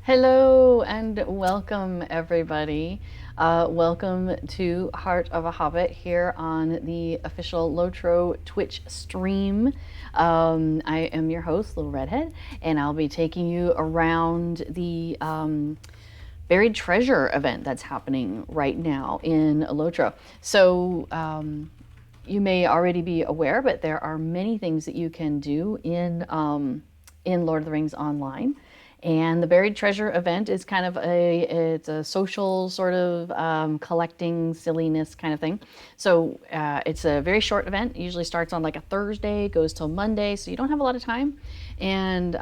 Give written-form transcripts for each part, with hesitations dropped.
Hello and welcome, everybody. Welcome to Heart of a Hobbit here on the official LOTRO Twitch stream. I am your host, Little Redhead, and I'll be taking you around the buried treasure event that's happening right now in LOTRO. So, you may already be aware, but there are many things that you can do in Lord of the Rings Online. And the buried treasure event is kind of it's a social sort of collecting silliness kind of thing. So it's a very short event. It usually starts on like a Thursday, goes till Monday, so you don't have a lot of time. And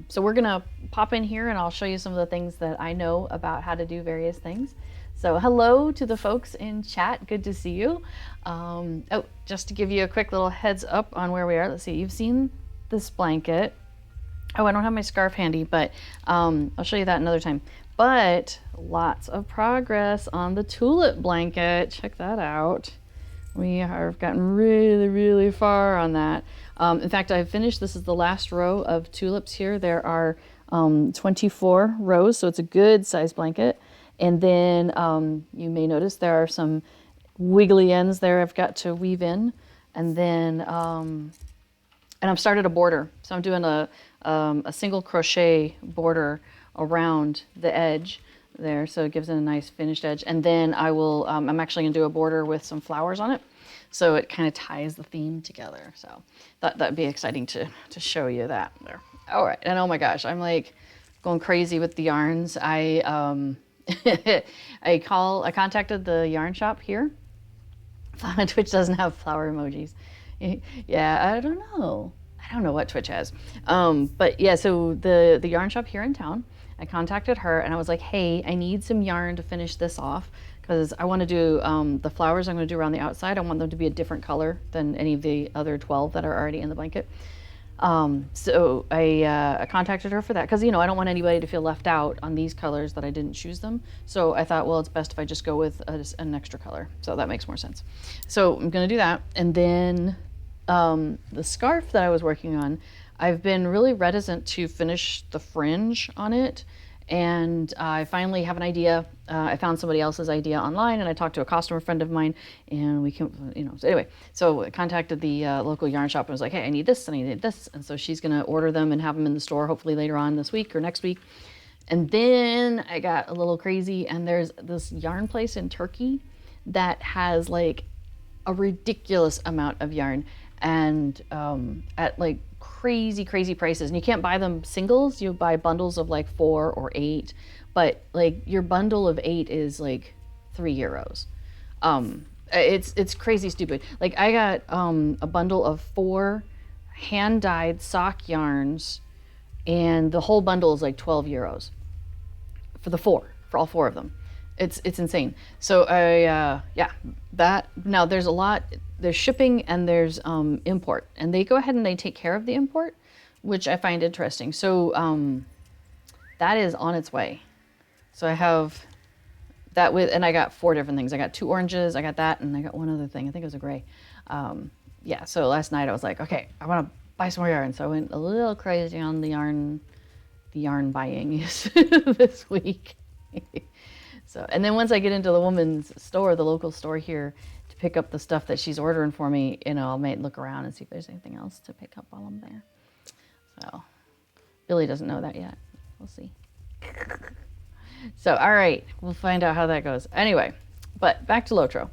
so we're gonna pop in here and I'll show you some of the things that I know about how to do various things. So hello to the folks in chat, good to see you. Oh, just to give you a quick little heads up on where we are. Let's see, you've seen this blanket. Oh, I don't have my scarf handy, but I'll show you that another time. But lots of progress on the tulip blanket. Check that out. We have gotten really, really far on that. In fact, I've finished, this is the last row of tulips here. There are 24 rows, so it's a good size blanket. And then you may notice there are some wiggly ends there I've got to weave in. And then, and I've started a border. So I'm doing a single crochet border around the edge there, so it gives it a nice finished edge. And then I will, I'm actually gonna do a border with some flowers on it, so it kind of ties the theme together. So that'd be exciting to show you that there. All right, and oh my gosh, I'm like going crazy with the yarns. I contacted the yarn shop here. Twitch doesn't have flower emojis. Yeah, I don't know what Twitch has. But yeah, so the yarn shop here in town, I contacted her and I was like, hey, I need some yarn to finish this off because I want to do the flowers I'm going to do around the outside. I want them to be a different color than any of the other 12 that are already in the blanket. So I contacted her for that because, you know, I don't want anybody to feel left out on these colors that I didn't choose them. So I thought, well, it's best if I just go with an extra color. So that makes more sense. So I'm going to do that. And then the scarf that I was working on, I've been really reticent to finish the fringe on it. And I finally have an idea. I found somebody else's idea online and I talked to a customer friend of mine and we can, you know, so anyway, so I contacted the local yarn shop and was like, hey, I need this and I need this. And so she's going to order them and have them in the store hopefully later on this week or next week. And then I got a little crazy and there's this yarn place in Turkey that has like a ridiculous amount of yarn and at like crazy prices, and you can't buy them singles. You buy bundles of like 4 or 8, but like your bundle of 8 is like €3. It's crazy stupid. Like I got a bundle of 4 hand-dyed sock yarns and the whole bundle is like €12 for all 4 of them. It's insane. So yeah, that now there's shipping and there's import, and they go ahead and they take care of the import, which I find interesting. So that is on its way. So I have that and I got 4 different things. I got 2 oranges, I got that, and I got one other thing. I think it was a gray. Yeah, so last night I was like, okay, I want to buy some more yarn. So I went a little crazy on the yarn buying this week. So, and then once I get into the woman's store, the local store here, to pick up the stuff that she's ordering for me, you know, I'll look around and see if there's anything else to pick up while I'm there. So, Billy doesn't know that yet. We'll see. So, all right, we'll find out how that goes. Anyway, but back to LOTRO.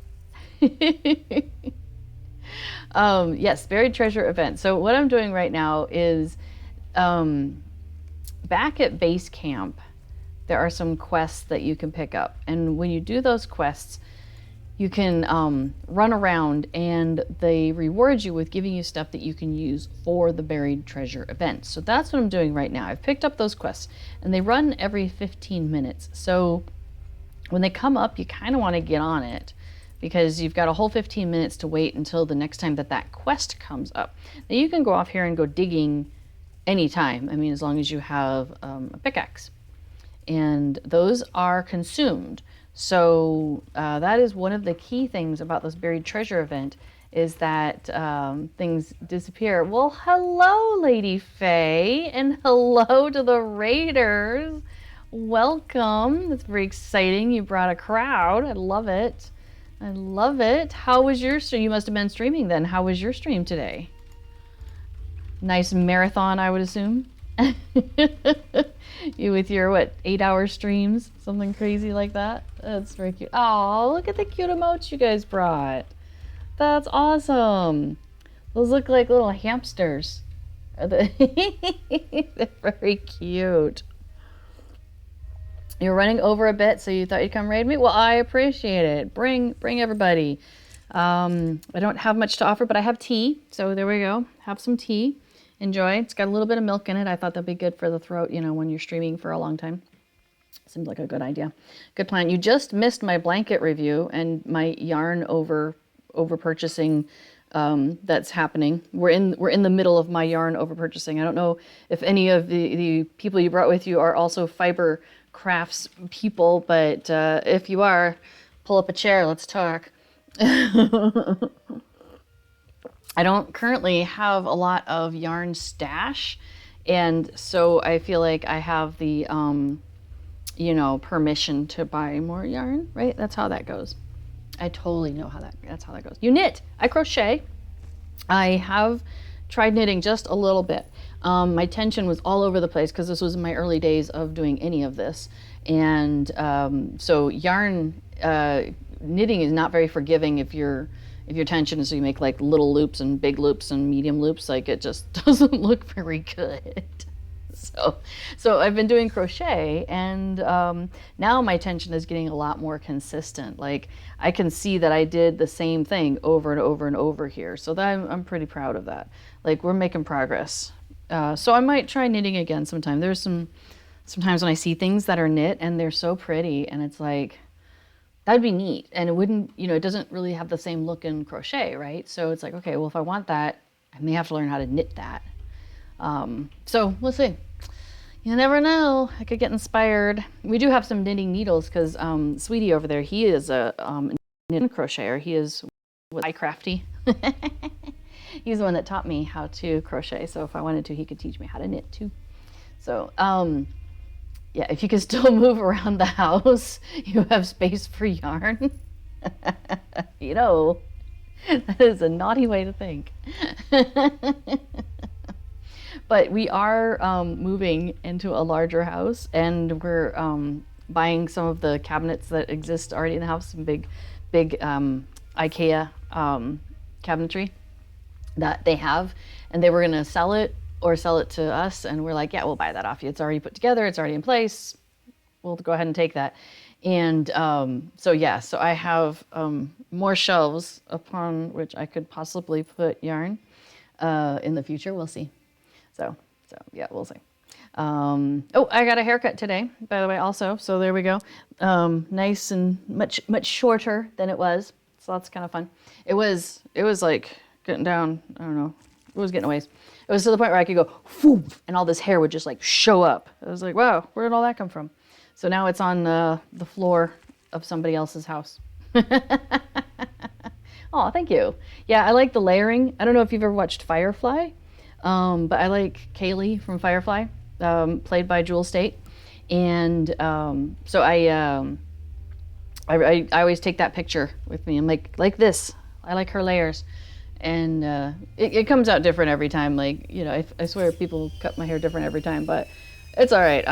Yes, buried treasure event. So what I'm doing right now is back at base camp, there are some quests that you can pick up. And when you do those quests, you can run around and they reward you with giving you stuff that you can use for the buried treasure event. So that's what I'm doing right now. I've picked up those quests and they run every 15 minutes. So when they come up, you kind of want to get on it because you've got a whole 15 minutes to wait until the next time that quest comes up. Now you can go off here and go digging anytime. I mean, as long as you have a pickaxe. And those are consumed. So that is one of the key things about this buried treasure event is that things disappear. Well, hello, Lady Faye, and hello to the Raiders. welcome. That's very exciting. You brought a crowd. I love it. I love it. How was your stream? You must have been streaming then. How was your stream today? Nice marathon, I would assume. You with your, what, 8-hour streams? Something crazy like that? That's very cute. Oh, look at the cute emotes you guys brought. That's awesome. Those look like little hamsters. They're very cute. You're running over a bit, so you thought you'd come raid me? Well, I appreciate it. Bring everybody. I don't have much to offer, but I have tea. So there we go. Have some tea. Enjoy. It's got a little bit of milk in it. I thought that'd be good for the throat, you know, when you're streaming for a long time. Seems like a good idea. Good plan. You just missed my blanket review and my yarn over purchasing that's happening. We're in the middle of my yarn over purchasing. I don't know if any of the people you brought with you are also fiber crafts people, but if you are, pull up a chair. Let's talk. I don't currently have a lot of yarn stash, and so I feel like I have the, you know, permission to buy more yarn, right? That's how that goes. I totally know that's how that goes. You knit. I crochet. I have tried knitting just a little bit. My tension was all over the place because this was in my early days of doing any of this, and so yarn knitting is not very forgiving if your tension is so you make like little loops and big loops and medium loops, like it just doesn't look very good. So I've been doing crochet, and now my tension is getting a lot more consistent. Like I can see that I did the same thing over and over and over here. So that I'm pretty proud of that. Like we're making progress. So I might try knitting again sometime. There's sometimes when I see things that are knit and they're so pretty, and it's like, that'd be neat. And it wouldn't, you know, it doesn't really have the same look in crochet, right? So it's like, okay, well, if I want that, I may have to learn how to knit that. So we'll see. You never know. I could get inspired. We do have some knitting needles because Sweetie over there, he is a knit crocheter. He is crafty. He's the one that taught me how to crochet. So if I wanted to, he could teach me how to knit too. So yeah, if you can still move around the house, you have space for yarn. You know, that is a naughty way to think. But we are moving into a larger house, and we're buying some of the cabinets that exist already in the house, some big IKEA cabinetry that they have, and they were going to sell it or sell it to us, and we're like, yeah, we'll buy that off you. It's already put together. It's already in place. We'll go ahead and take that. And so yeah, so I have more shelves upon which I could possibly put yarn in the future. We'll see. So yeah, we'll see. Oh, I got a haircut today, by the way, also. So there we go. Nice and much shorter than it was. So that's kind of fun. It was like getting down, I don't know. It was getting a ways. It was to the point where I could go, whoop, and all this hair would just like show up. I was like, wow, where did all that come from? So now it's on the floor of somebody else's house. Oh, thank you. Yeah, I like the layering. I don't know if you've ever watched Firefly, but I like Kaylee from Firefly, played by Jewel State. And so I always take that picture with me. I'm like this. I like her layers. And it comes out different every time. Like, you know, I swear people cut my hair different every time, but it's all right.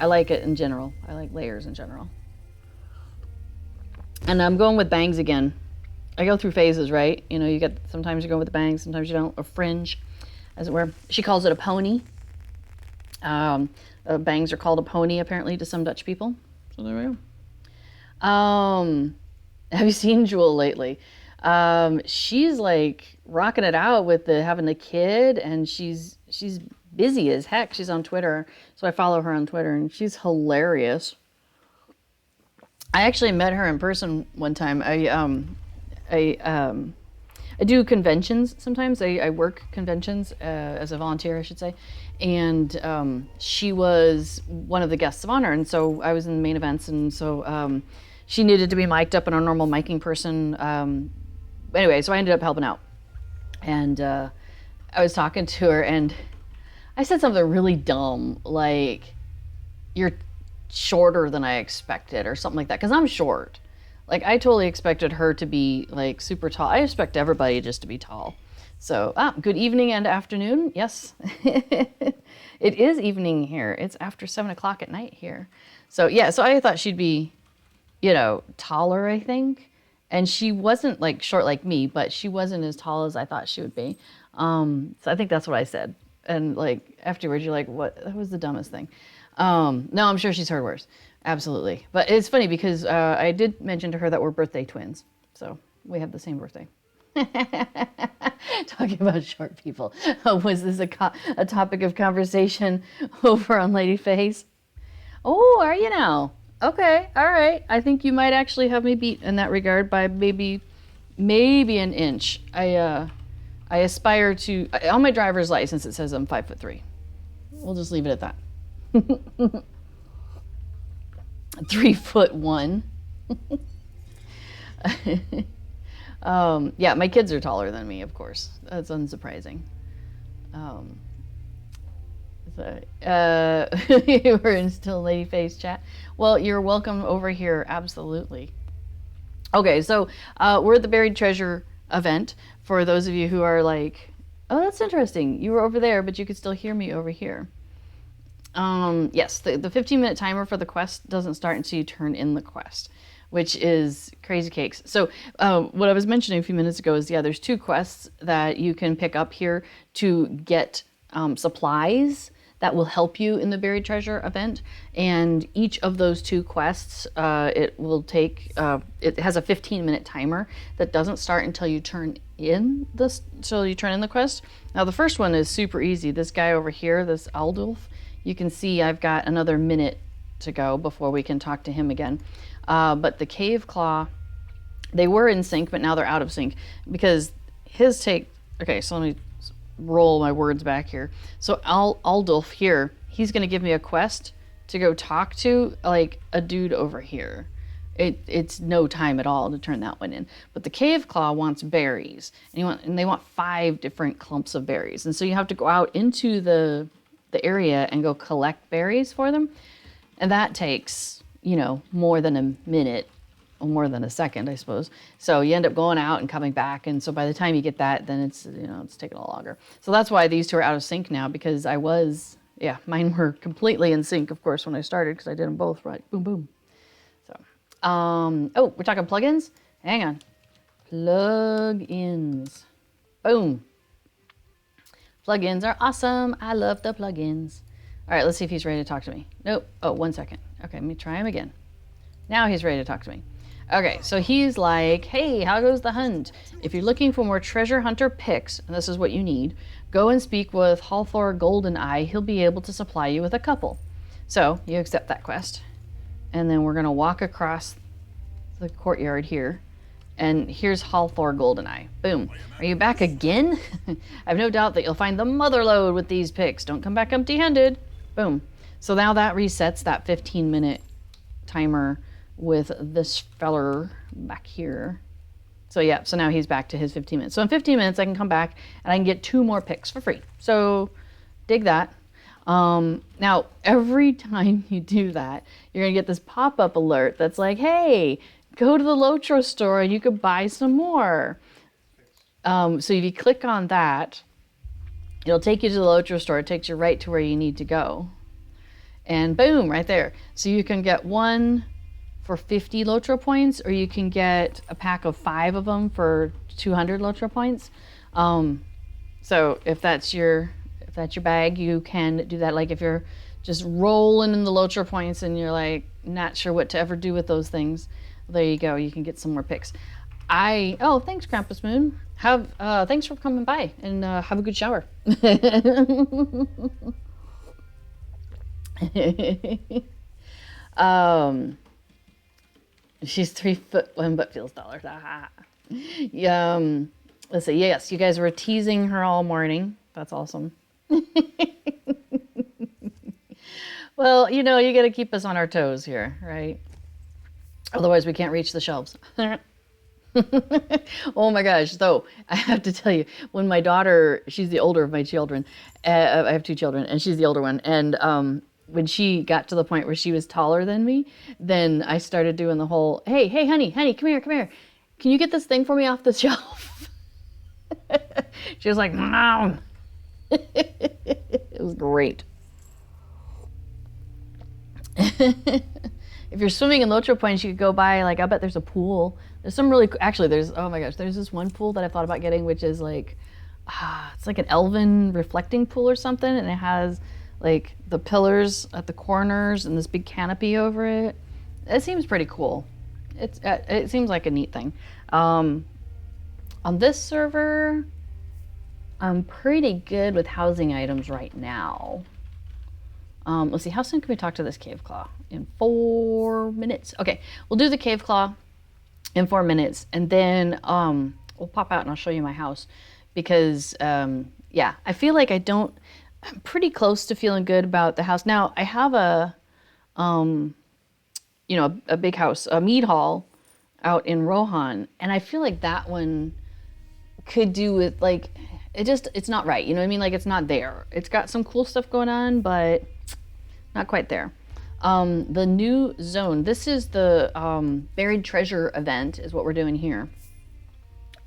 I like it in general. I like layers in general. And I'm going with bangs again. I go through phases, right? You know, sometimes you go with the bangs, sometimes you don't, or fringe, as it were. She calls it a pony. Bangs are called a pony, apparently, to some Dutch people. So there we go. Have you seen Jewel lately? She's like rocking it out with having the kid, and she's busy as heck. She's on Twitter, so I follow her on Twitter, and she's hilarious. I actually met her in person one time. I do conventions sometimes. I work conventions as a volunteer, I should say, and she was one of the guests of honor, and so I was in the main events, and so she needed to be mic'd up, and our normal miking person. Anyway, so I ended up helping out, and I was talking to her, and I said something really dumb, like, shorter than I expected or something like that. Because I'm short. Like, I totally expected her to be, like, super tall. I expect everybody just to be tall. So, good evening and afternoon. Yes, it is evening here. It's after 7 o'clock at night here. So, yeah, so I thought she'd be, you know, taller, I think. And she wasn't, like, short like me, but she wasn't as tall as I thought she would be. So I think that's what I said. And, like, afterwards, you're like, what? That was the dumbest thing. No, I'm sure she's heard worse. Absolutely. But it's funny because I did mention to her that we're birthday twins. So we have the same birthday. Talking about short people. Was this a topic of conversation over on Ladyface? Oh, are you now? Okay, all right. I think you might actually have me beat in that regard by maybe an inch. I aspire to, on my driver's license it says I'm 5'3". We'll just leave it at that. 3'1". Yeah, my kids are taller than me, of course. That's unsurprising. You were in still Ladyface chat. Well, you're welcome over here, absolutely. Okay, so we're at the Buried Treasure event. For those of you who are like, oh, that's interesting. You were over there, but you could still hear me over here. Yes, the 15-minute timer for the quest doesn't start until you turn in the quest, which is crazy cakes. So what I was mentioning a few minutes ago is, yeah, there's 2 quests that you can pick up here to get supplies that will help you in the Buried Treasure event. And each of those 2 quests, it will take, it has a 15-minute timer that doesn't start until you turn in the quest. Now the first one is super easy. This guy over here, this Aldúlf, you can see I've got another minute to go before we can talk to him again. But the Cave Claw, they were in sync, but now they're out of sync because his take, okay, so let me roll my words back here. So Aldúlf here, he's gonna give me a quest to go talk to like a dude over here. It's no time at all to turn that one in. But the Cave Claw wants berries, and they want 5 different clumps of berries. And so you have to go out into the area and go collect berries for them. And that takes, you know, more than a minute, or more than a second, I suppose. So you end up going out and coming back. And so by the time you get that, then it's, you know, it's taking a lot longer. So that's why these 2 are out of sync now, because mine were completely in sync, of course, when I started, because I did them both right. Boom, boom. So, oh, we're talking plugins? Hang on. Plugins. Boom. Plugins are awesome. I love the plugins. All right, let's see if he's ready to talk to me. Nope. Oh, 1 second. Okay, let me try him again. Now he's ready to talk to me. Okay, so he's like, hey, how goes the hunt? If you're looking for more treasure hunter picks, and this is what you need, go and speak with Halthor Goldeneye. He'll be able to supply you with a couple. So you accept that quest. And then we're going to walk across the courtyard here. And here's Halthor Goldeneye. Boom. Are you back again? I've no doubt that you'll find the mother lode with these picks. Don't come back empty-handed. Boom. So now that resets that 15-minute timer with this feller back here. So yeah, so now he's back to his 15 minutes. So in 15 minutes, I can come back and I can get 2 more picks for free. So dig that. Now, every time you do that, you're gonna get this pop-up alert that's like, hey, go to the LOTRO store and you could buy some more. So if you click on that, it'll take you to the LOTRO store. It takes you right to where you need to go. And boom, right there. So you can get 1 for 50 LOTRO points, or you can get a pack of 5 of them for 200 LOTRO points. So if that's your bag, you can do that. Like if you're just rolling in the LOTRO points and you're like not sure what to ever do with those things, there you go. You can get some more picks. Oh, thanks, Krampus Moon. Thanks for coming by, and have a good shower. She's 3'1" but feels taller. Let's see. Yes, you guys were teasing her all morning. That's awesome. Well, you know, you got to keep us on our toes here, right? Otherwise, we can't reach the shelves. Oh my gosh. So I have to tell you, when my daughter, she's the older of my children. I have 2 children, and she's the older one. And when she got to the point where she was taller than me, then I started doing the whole, hey, honey, come here. Can you get this thing for me off the shelf? She was like, Mom. It was great. If you're swimming in LOTRO points, you could go by, like, I bet there's a pool. There's some really, actually, oh my gosh, there's this one pool that I thought about getting, which is like, it's like an elven reflecting pool or something, and it has like the pillars at the corners and this big canopy over it. It seems pretty cool. It seems like a neat thing. On this server, I'm pretty good with housing items right now. Let's see, how soon can we talk to this cave claw? In 4 minutes. Okay, we'll do the cave claw in 4 minutes, and then we'll pop out and I'll show you my house, because yeah, I feel like I'm pretty close to feeling good about the house. Now, I have a big house, a mead hall out in Rohan, and I feel like that one could do with, like, it's not right, you know what I mean? Like, it's not there. It's got some cool stuff going on, but not quite there. The new zone, this is the buried treasure event is what we're doing here.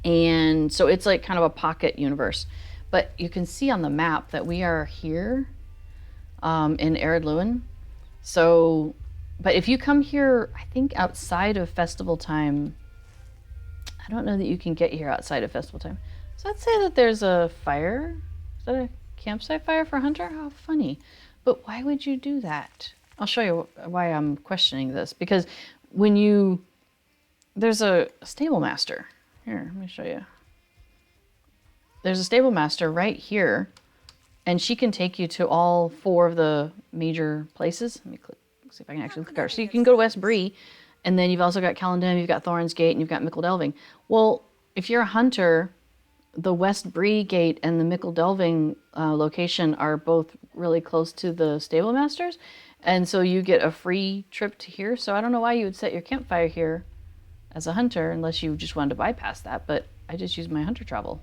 And so it's like kind of a pocket universe. But you can see on the map that we are here in Ered Luin. So, but if you come here, I think outside of festival time, I don't know that you can get here outside of festival time. So let's say that there's a fire. Is that a campsite fire for Hunter? How funny. But why would you do that? I'll show you why I'm questioning this. Because there's a stable master. Here, let me show you. There's a stable master right here, and she can take you to all 4 of the major places. Let me see if I can actually click her. So you can go to West Bree, and then you've also got Calendem, you've got Thorin's Gate, and you've got Mickle Delving. Well, if you're a hunter, the West Bree Gate and the Mickle Delving location are both really close to the stable masters, and so you get a free trip to here. So I don't know why you would set your campfire here as a hunter unless you just wanted to bypass that, but I just used my hunter travel.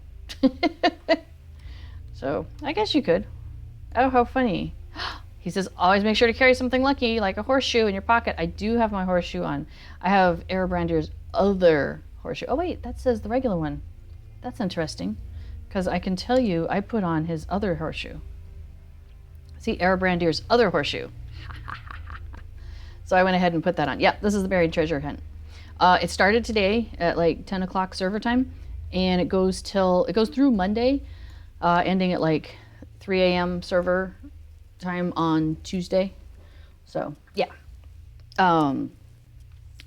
So I guess you could. Oh, how funny. He says, always make sure to carry something lucky, like a horseshoe in your pocket. I do have my horseshoe on. I have Erebrandir's other horseshoe. Oh wait, that says the regular one. That's interesting, because I can tell you I put on his other horseshoe. See, Erebrandir's other horseshoe. So I went ahead and put that on. Yeah, this is the buried treasure hunt. It started today at like 10 o'clock server time, and it goes through Monday, ending at like 3 a.m. server time on Tuesday. So yeah. And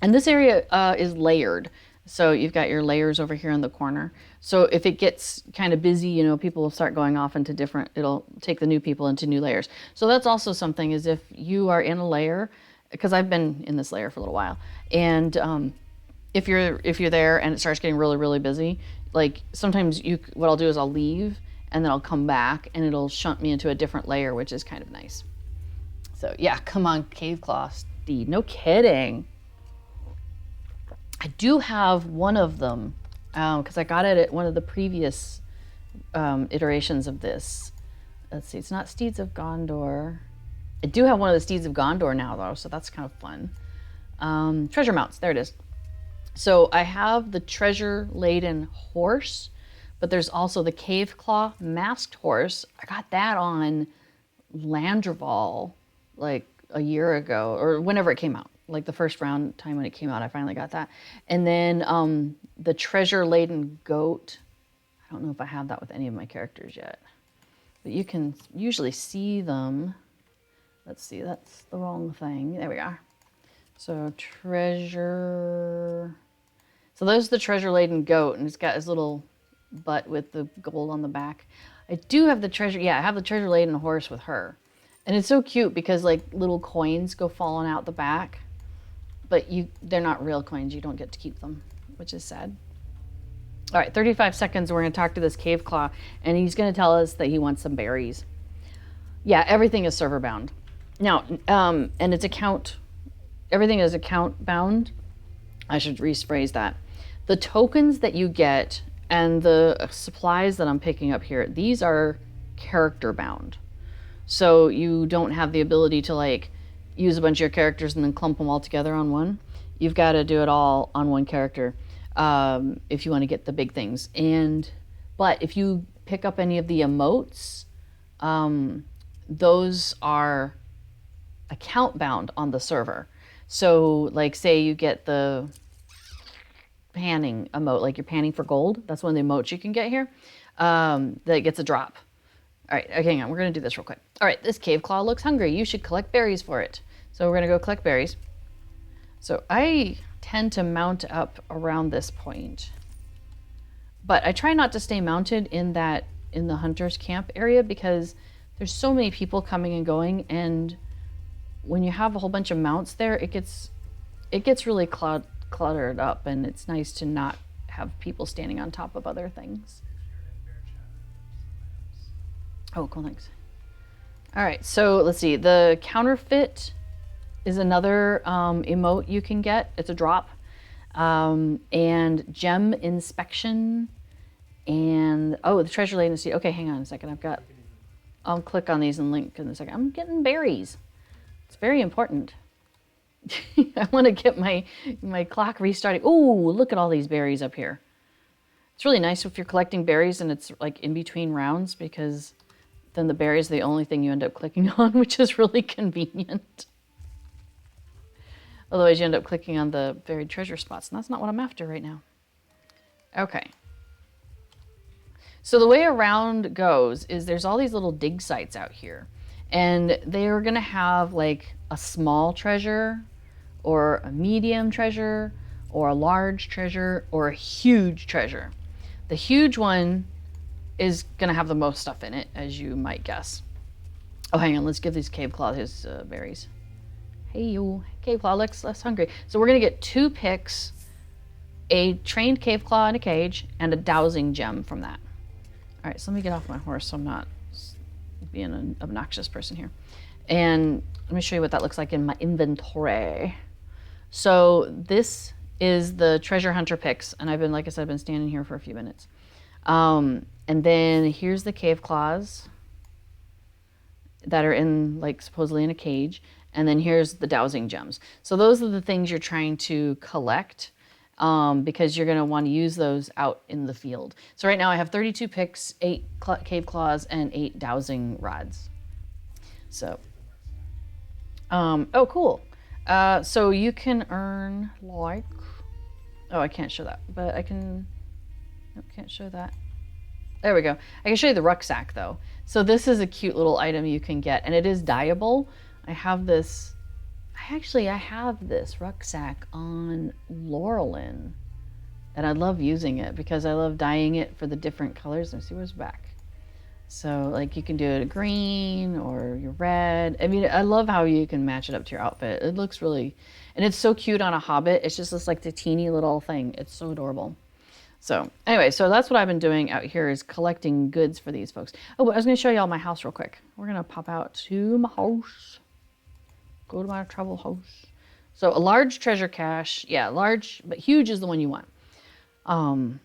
this area is layered. So you've got your layers over here in the corner. So if it gets kind of busy, you know, people will start going off into it'll take the new people into new layers. So that's also something, is if you are in a layer, because I've been in this layer for a little while, and if you're there and it starts getting really, really busy, like sometimes what I'll do is I'll leave and then I'll come back and it'll shunt me into a different layer, which is kind of nice. So yeah, come on, Cave Claw Steed. No kidding. I do have one of them because I got it at one of the previous iterations of this. Let's see, it's not Steeds of Gondor. I do have one of the Steeds of Gondor now though, so that's kind of fun. Treasure mounts, there it is. So I have the treasure-laden horse, but there's also the Cave Claw masked horse. I got that on Landreval like a year ago, or whenever it came out. Like the first round time when it came out, I finally got that. And then the treasure-laden goat. I don't know if I have that with any of my characters yet, but you can usually see them. Let's see, that's the wrong thing. There we are. So treasure. So there's the treasure-laden goat, and it's got his little butt with the gold on the back. I do have the treasure. Yeah, I have the treasure-laden horse with her. And it's so cute because like little coins go falling out the back. But they're not real coins. You don't get to keep them, which is sad. All right, 35 seconds. We're going to talk to this Cave Claw, and he's going to tell us that he wants some berries. Yeah, everything is server bound. Now, and it's everything is account bound. I should rephrase that. The tokens that you get and the supplies that I'm picking up here, these are character bound. So you don't have the ability to like use a bunch of your characters and then clump them all together on one. You've got to do it all on one character if you want to get the big things. But if you pick up any of the emotes, those are account bound on the server. So like say you get the panning emote, like you're panning for gold. That's one of the emotes you can get here. That gets a drop. All right, okay, hang on. We're going to do this real quick. All right, this cave claw looks hungry. You should collect berries for it. So we're going to go collect berries. So I tend to mount up around this point. But I try not to stay mounted in the hunter's camp area because there's so many people coming and going, and when you have a whole bunch of mounts there, it gets really cluttered up, and it's nice to not have people standing on top of other things. Oh, cool, thanks. All right, so let's see. The counterfeit is another emote you can get. It's a drop. And gem inspection. And, oh, the treasure latency. Okay, hang on a second. I'll click on these and link in a second. I'm getting berries. It's very important. I want to get my clock restarting. Oh, look at all these berries up here. It's really nice if you're collecting berries and it's like in between rounds, because then the berries are the only thing you end up clicking on, which is really convenient. Otherwise, you end up clicking on the buried treasure spots, and that's not what I'm after right now. Okay. So the way around goes is there's all these little dig sites out here, and they're going to have like a small treasure or a medium treasure or a large treasure or a huge treasure. The huge one is going to have the most stuff in it, as you might guess. Oh, hang on. Let's give these cave claw his berries. Hey, you. Cave claw looks less hungry. So we're going to get 2 picks, a trained cave claw in a cage, and a dowsing gem from that. All right, so let me get off my horse so I'm not being an obnoxious person here. And let me show you what that looks like in my inventory. So this is the treasure hunter picks, and I've been, like I said, I've been standing here for a few minutes. And then here's the cave claws that are in, like, supposedly in a cage. And then here's the dowsing gems. So those are the things you're trying to collect because you're going to want to use those out in the field. So right now I have 32 picks, 8 cave claws, and 8 dowsing rods. So, oh, cool. So you can earn like, oh, I can't show that, but I can, nope, can't show that. There we go. I can show you the rucksack though. So this is a cute little item you can get, and it is dyeable. I have this rucksack on Laurelin, and I love using it because I love dyeing it for the different colors. Let me see where's back. So like you can do it green or your red. I mean, I love how you can match it up to your outfit. It looks really, and it's so cute on a Hobbit. It's just this like the teeny little thing. It's so adorable. So anyway, so that's what I've been doing out here, is collecting goods for these folks. Oh, I was going to show you all my house real quick. We're going to pop out to my house. Go to my travel house. So a large treasure cache. Yeah, large, but huge is the one you want.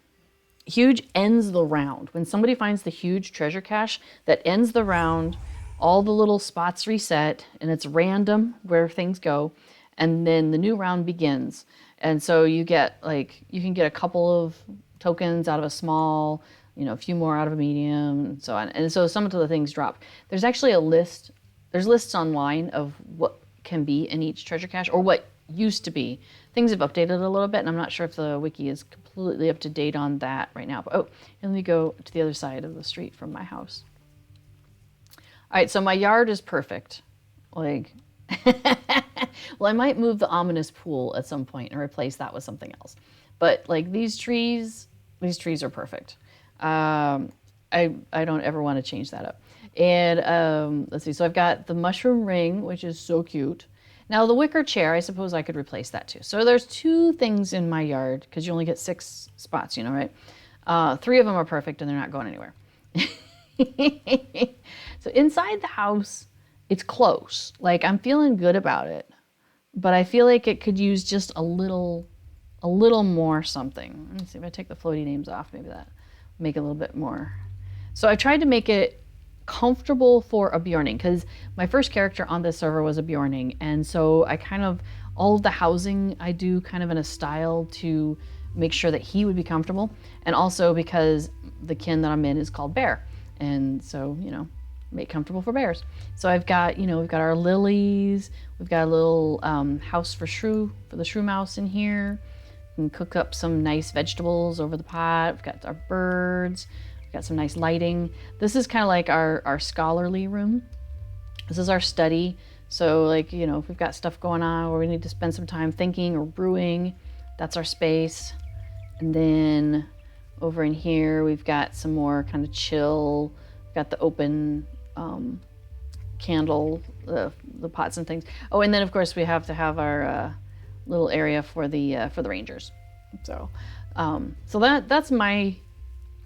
Huge ends the round. When somebody finds the huge treasure cache, that ends the round, all the little spots reset, and it's random where things go, and then the new round begins. And so you get like, you can get a couple of tokens out of a small, you know, a few more out of a medium, and so on. And so some of the things drop. There's actually a list, there's lists online of what can be in each treasure cache, or what used to be. Things have updated a little bit, and I'm not sure if the wiki is completely up to date on that right now. But, oh, and let me go to the other side of the street from my house. All right, so my yard is perfect. Like, well, I might move the ominous pool at some point and replace that with something else. But like these trees are perfect. I don't ever want to change that up. And let's see, so I've got the mushroom ring, which is so cute. Now the wicker chair, I suppose I could replace that too. So there's 2 things in my yard, because you only get 6 spots, you know, right? 3 of them are perfect and they're not going anywhere. So inside the house, it's close. Like I'm feeling good about it, but I feel like it could use just a little more something. Let me see if I take the floaty names off, maybe that make it a little bit more. So I tried to make it comfortable for a Bjorning, because my first character on this server was a Bjorning, and so I kind of, all of the housing I do kind of in a style to make sure that he would be comfortable, and also because the kin that I'm in is called Bear, and so, you know, make comfortable for bears. So I've got, you know, we've got our lilies, we've got a little house for the shrew mouse in here. We can cook up some nice vegetables over the pot. We've got our birds, we've got some nice lighting. This is kind of like our scholarly room. This is our study. So like, you know, if we've got stuff going on where we need to spend some time thinking or brewing, that's our space. And then over in here, we've got some more kind of chill. We've got the open candle, the pots and things. Oh, and then of course we have to have our little area for the rangers. So, so that's my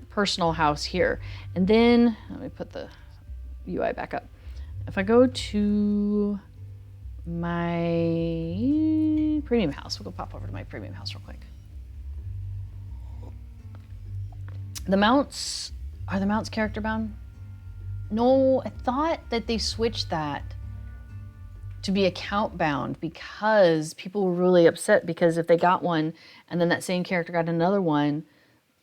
personal house here. And then let me put the UI back up. If I go to my premium house, we'll go pop over to my premium house real quick. The mounts, are the mounts character bound? No, I thought that they switched that to be account bound because people were really upset because if they got one and then that same character got another one,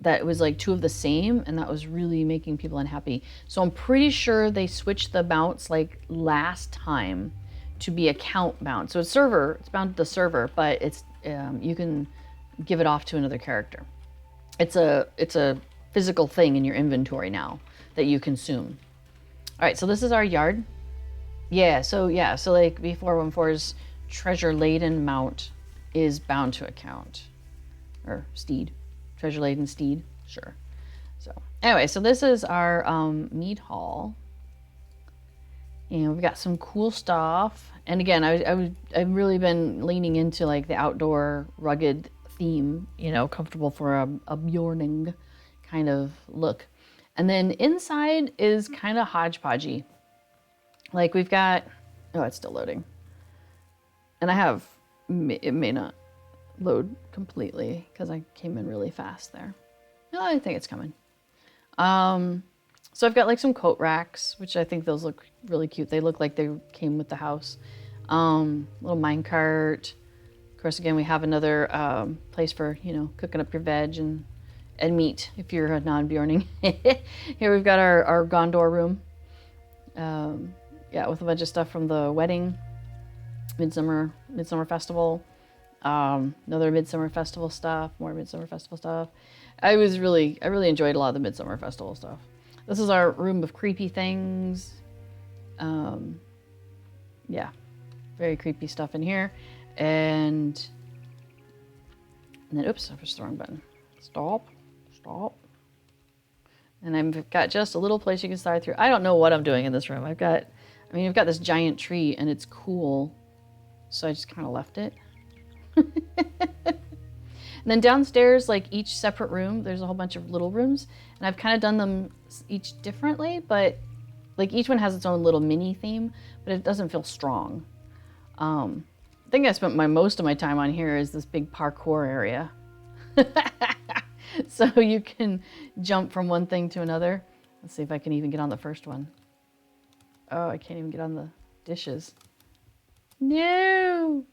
that was like two of the same, and that was really making people unhappy. So I'm pretty sure they switched the mounts like last time to be account bound. So it's bound to the server, but it's you can give it off to another character. It's a physical thing in your inventory now that you consume. All right, so this is our yard. So like B414's treasure laden mount is bound to account, or steed, treasure laden steed, sure. So anyway, so this is our mead hall, and we've got some cool stuff. And again, I've really been leaning into like the outdoor rugged theme, you know, comfortable for a Bjorning kind of look. And then inside is kind of hodgepodgey. Like we've got, oh, it's still loading. And it may not load completely because I came in really fast there. No, I think it's coming. So I've got like some coat racks, which I think those look really cute. They look like they came with the house. Little mine cart. Of course, again, we have another place for, you know, cooking up your veg and meat if you're a non-Bjorning. Here we've got our Gondor room. Yeah, with a bunch of stuff from the wedding, Midsummer Festival, another Midsummer Festival stuff, more Midsummer Festival stuff. I really enjoyed a lot of the Midsummer Festival stuff. This is our room of creepy things. Yeah, very creepy stuff in here. And then, oops, I pushed the wrong button. Stop. And I've got just a little place you can slide through. I don't know what I'm doing in this room. I've got this giant tree and it's cool. So I just kind of left it. And then downstairs, like each separate room, there's a whole bunch of little rooms. And I've kind of done them each differently, but like each one has its own little mini theme, but it doesn't feel strong. I think I spent most of my time on here is this big parkour area. So you can jump from one thing to another. Let's see if I can even get on the first one. Oh, I can't even get on the dishes. No.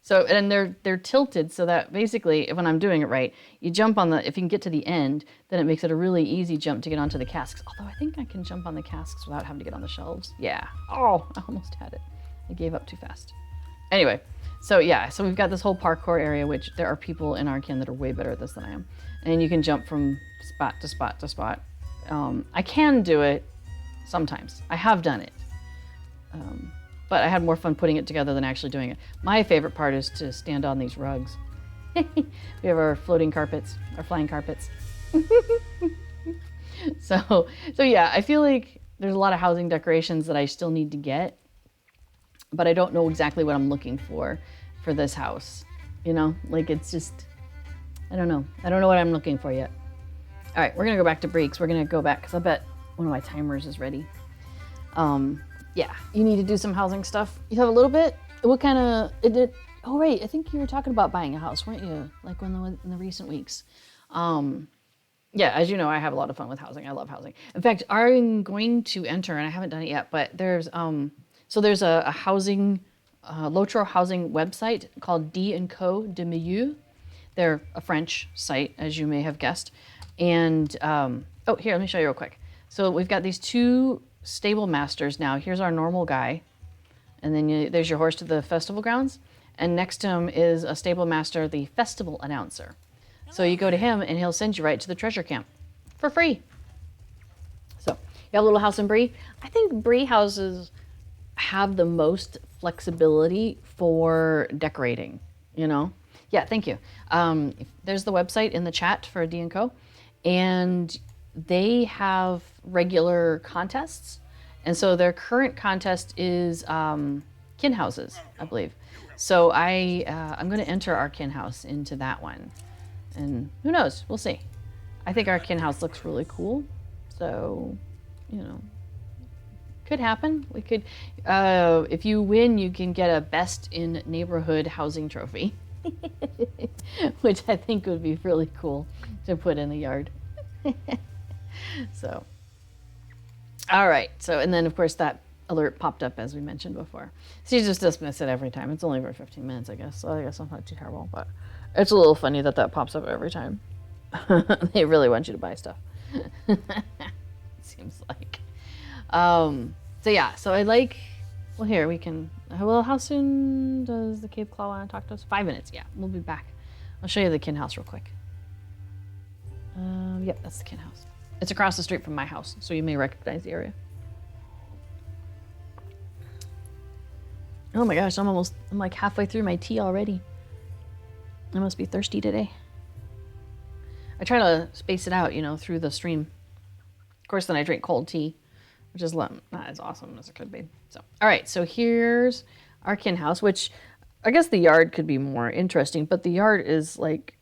So, and they're tilted so that basically, when I'm doing it right, you jump on if you can get to the end, then it makes it a really easy jump to get onto the casks. Although I think I can jump on the casks without having to get on the shelves. Yeah. Oh, I almost had it. I gave up too fast. Anyway, so yeah, so we've got this whole parkour area, which there are people in our kin that are way better at this than I am. And you can jump from spot to spot to spot. I can do it sometimes. I have done it. But I had more fun putting it together than actually doing it. My favorite part is to stand on these rugs. We have our floating carpets, our flying carpets. So yeah, I feel like there's a lot of housing decorations that I still need to get, but I don't know exactly what I'm looking for this house. You know, like it's just, I don't know. I don't know what I'm looking for yet. All right, we're gonna go back to breaks. We're gonna go back, because I bet one of my timers is ready. Yeah, you need to do some housing stuff. You have a little bit? What kind of, oh right, I think you were talking about buying a house, weren't you? Like in the recent weeks. Yeah, as you know, I have a lot of fun with housing. I love housing. In fact, I'm going to enter, and I haven't done it yet, but there's a housing, LOTRO housing website called D and Co de Milieu. They're a French site, as you may have guessed. And oh, here, let me show you real quick. So we've got these two stable masters now. Here's our normal guy, and then there's your horse to the festival grounds. And next to him is a stable master, the festival announcer. So you go to him and he'll send you right to the treasure camp for free. So you have a little house in Brie. I think Brie houses have the most flexibility for decorating, you know? Yeah, thank you. There's the website in the chat for D&Co, and they have regular contests. And so their current contest is kin houses, I believe. So I'm going to enter our kin house into that one. And who knows? We'll see. I think our kin house looks really cool. So, you know, could happen. We could, if you win, you can get a best in neighborhood housing trophy, which I think would be really cool to put in the yard. So, all right. So, and then of course that alert popped up as we mentioned before. So you just dismiss it every time. It's only for 15 minutes, I guess. So I guess I'm not too terrible, but it's a little funny that pops up every time. They really want you to buy stuff. Seems like. So yeah, so I like, well here we can, well how soon does the Cape Claw want to talk to us? 5 minutes, yeah, we'll be back. I'll show you the kin house real quick. Yep, that's the kin house. It's across the street from my house, so you may recognize the area. Oh my gosh, I'm like halfway through my tea already. I must be thirsty today. I try to space it out, you know, through the stream. Of course, then I drink cold tea, which is not as awesome as it could be. So, all right, so here's our kin house, which I guess the yard could be more interesting, but the yard is like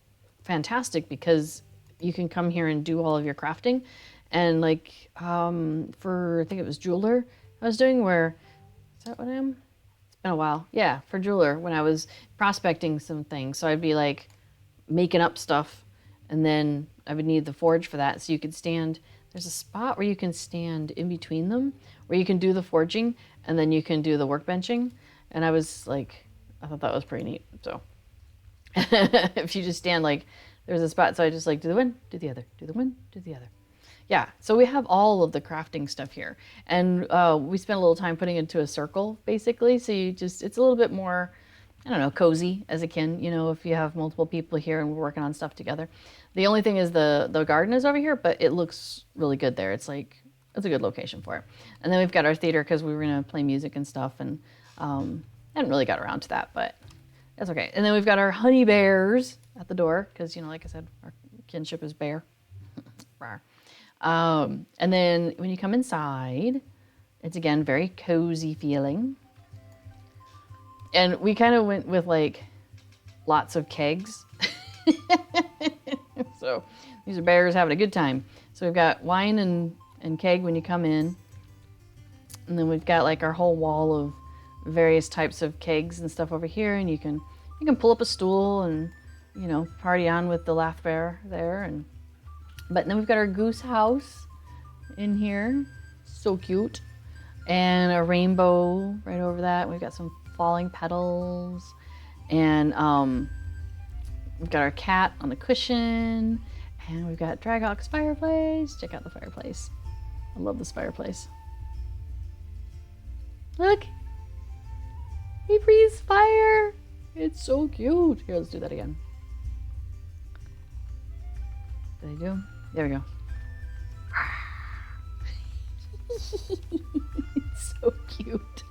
fantastic because you can come here and do all of your crafting. And like for, I think it was Jeweler I was doing where, is that what I am? Been a while. Yeah, for Jeweler when I was prospecting some things. So I'd be like making up stuff and then I would need the forge for that. So you could stand, there's a spot where you can stand in between them where you can do the forging and then you can do the workbenching. And I was like, I thought that was pretty neat. So if you just stand like, there's a spot. So I just like do the one, do the other, do the one, do the other. Yeah, so we have all of the crafting stuff here. And we spent a little time putting it into a circle, basically. So you just, it's a little bit more, I don't know, cozy as a kin, you know, if you have multiple people here and we're working on stuff together. The only thing is the garden is over here, but it looks really good there. It's like, it's a good location for it. And then we've got our theater because we were gonna play music and stuff and hadn't really got around to that, but that's okay. And then we've got our honey bears at the door because, you know, like I said, our kinship is bear. And then when you come inside, it's again very cozy feeling. And we kind of went with like lots of kegs. So these are bears having a good time. So we've got wine and keg when you come in. And then we've got like our whole wall of various types of kegs and stuff over here. And you can pull up a stool and, you know, party on with the laugh bear there. But then we've got our goose house in here. So cute. And a rainbow right over that. We've got some falling petals. And we've got our cat on the cushion. And we've got Draghawk's fireplace. Check out the fireplace. I love this fireplace. Look. He breathes fire. It's so cute. Here, let's do that again. Did I do? There we go. It's so cute.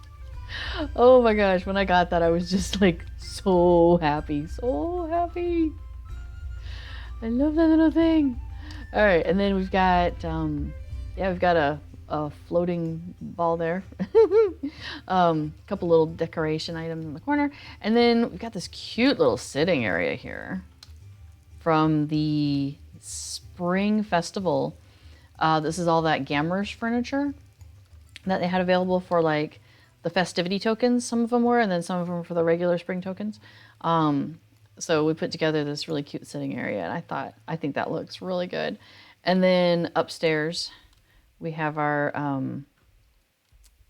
Oh my gosh, when I got that, I was just like so happy. So happy. I love that little thing. All right, and then we've got, we've got a floating ball there. Couple little decoration items in the corner. And then we've got this cute little sitting area here from the Spring Festival. This is all that Gammer's furniture that they had available for like the festivity tokens. Some of them were, and then some of them were for the regular spring tokens. So we put together this really cute sitting area, and I think that looks really good. And then upstairs, we have our,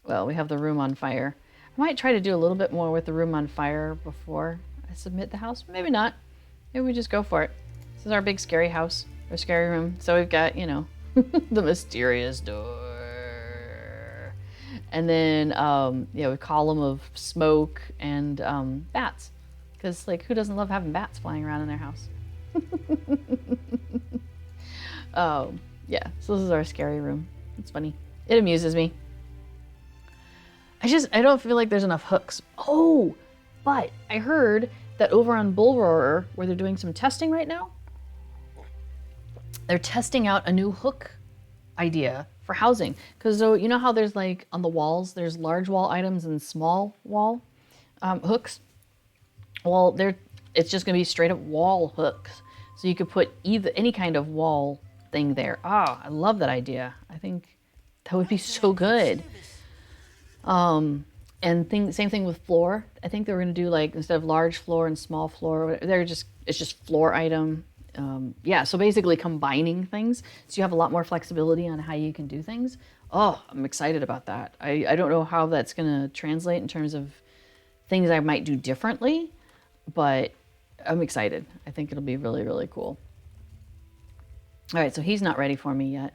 well, we have the room on fire. I might try to do a little bit more with the room on fire before I submit the house. Maybe not. Maybe we just go for it. This is our big scary house, our scary room. So we've got, you know, the mysterious door. And then, yeah, a column of smoke and bats. Because, like, who doesn't love having bats flying around in their house? Yeah, so this is our scary room. It's funny. It amuses me. I don't feel like there's enough hooks. Oh, but I heard that over on Bull Roarer, where they're doing some testing right now, they're testing out a new hook idea for housing. Because so you know how there's like on the walls, there's large wall items and small wall hooks? Well, it's just going to be straight up wall hooks. So you could put any kind of wall thing there. Oh, I love that idea. I think that would be so good. And same thing with floor. I think they were going to do like, instead of large floor and small floor, it's just floor item. Yeah, so basically combining things. So you have a lot more flexibility on how you can do things. Oh, I'm excited about that. I don't know how that's going to translate in terms of things I might do differently, but I'm excited. I think it'll be really, really cool. All right, so he's not ready for me yet.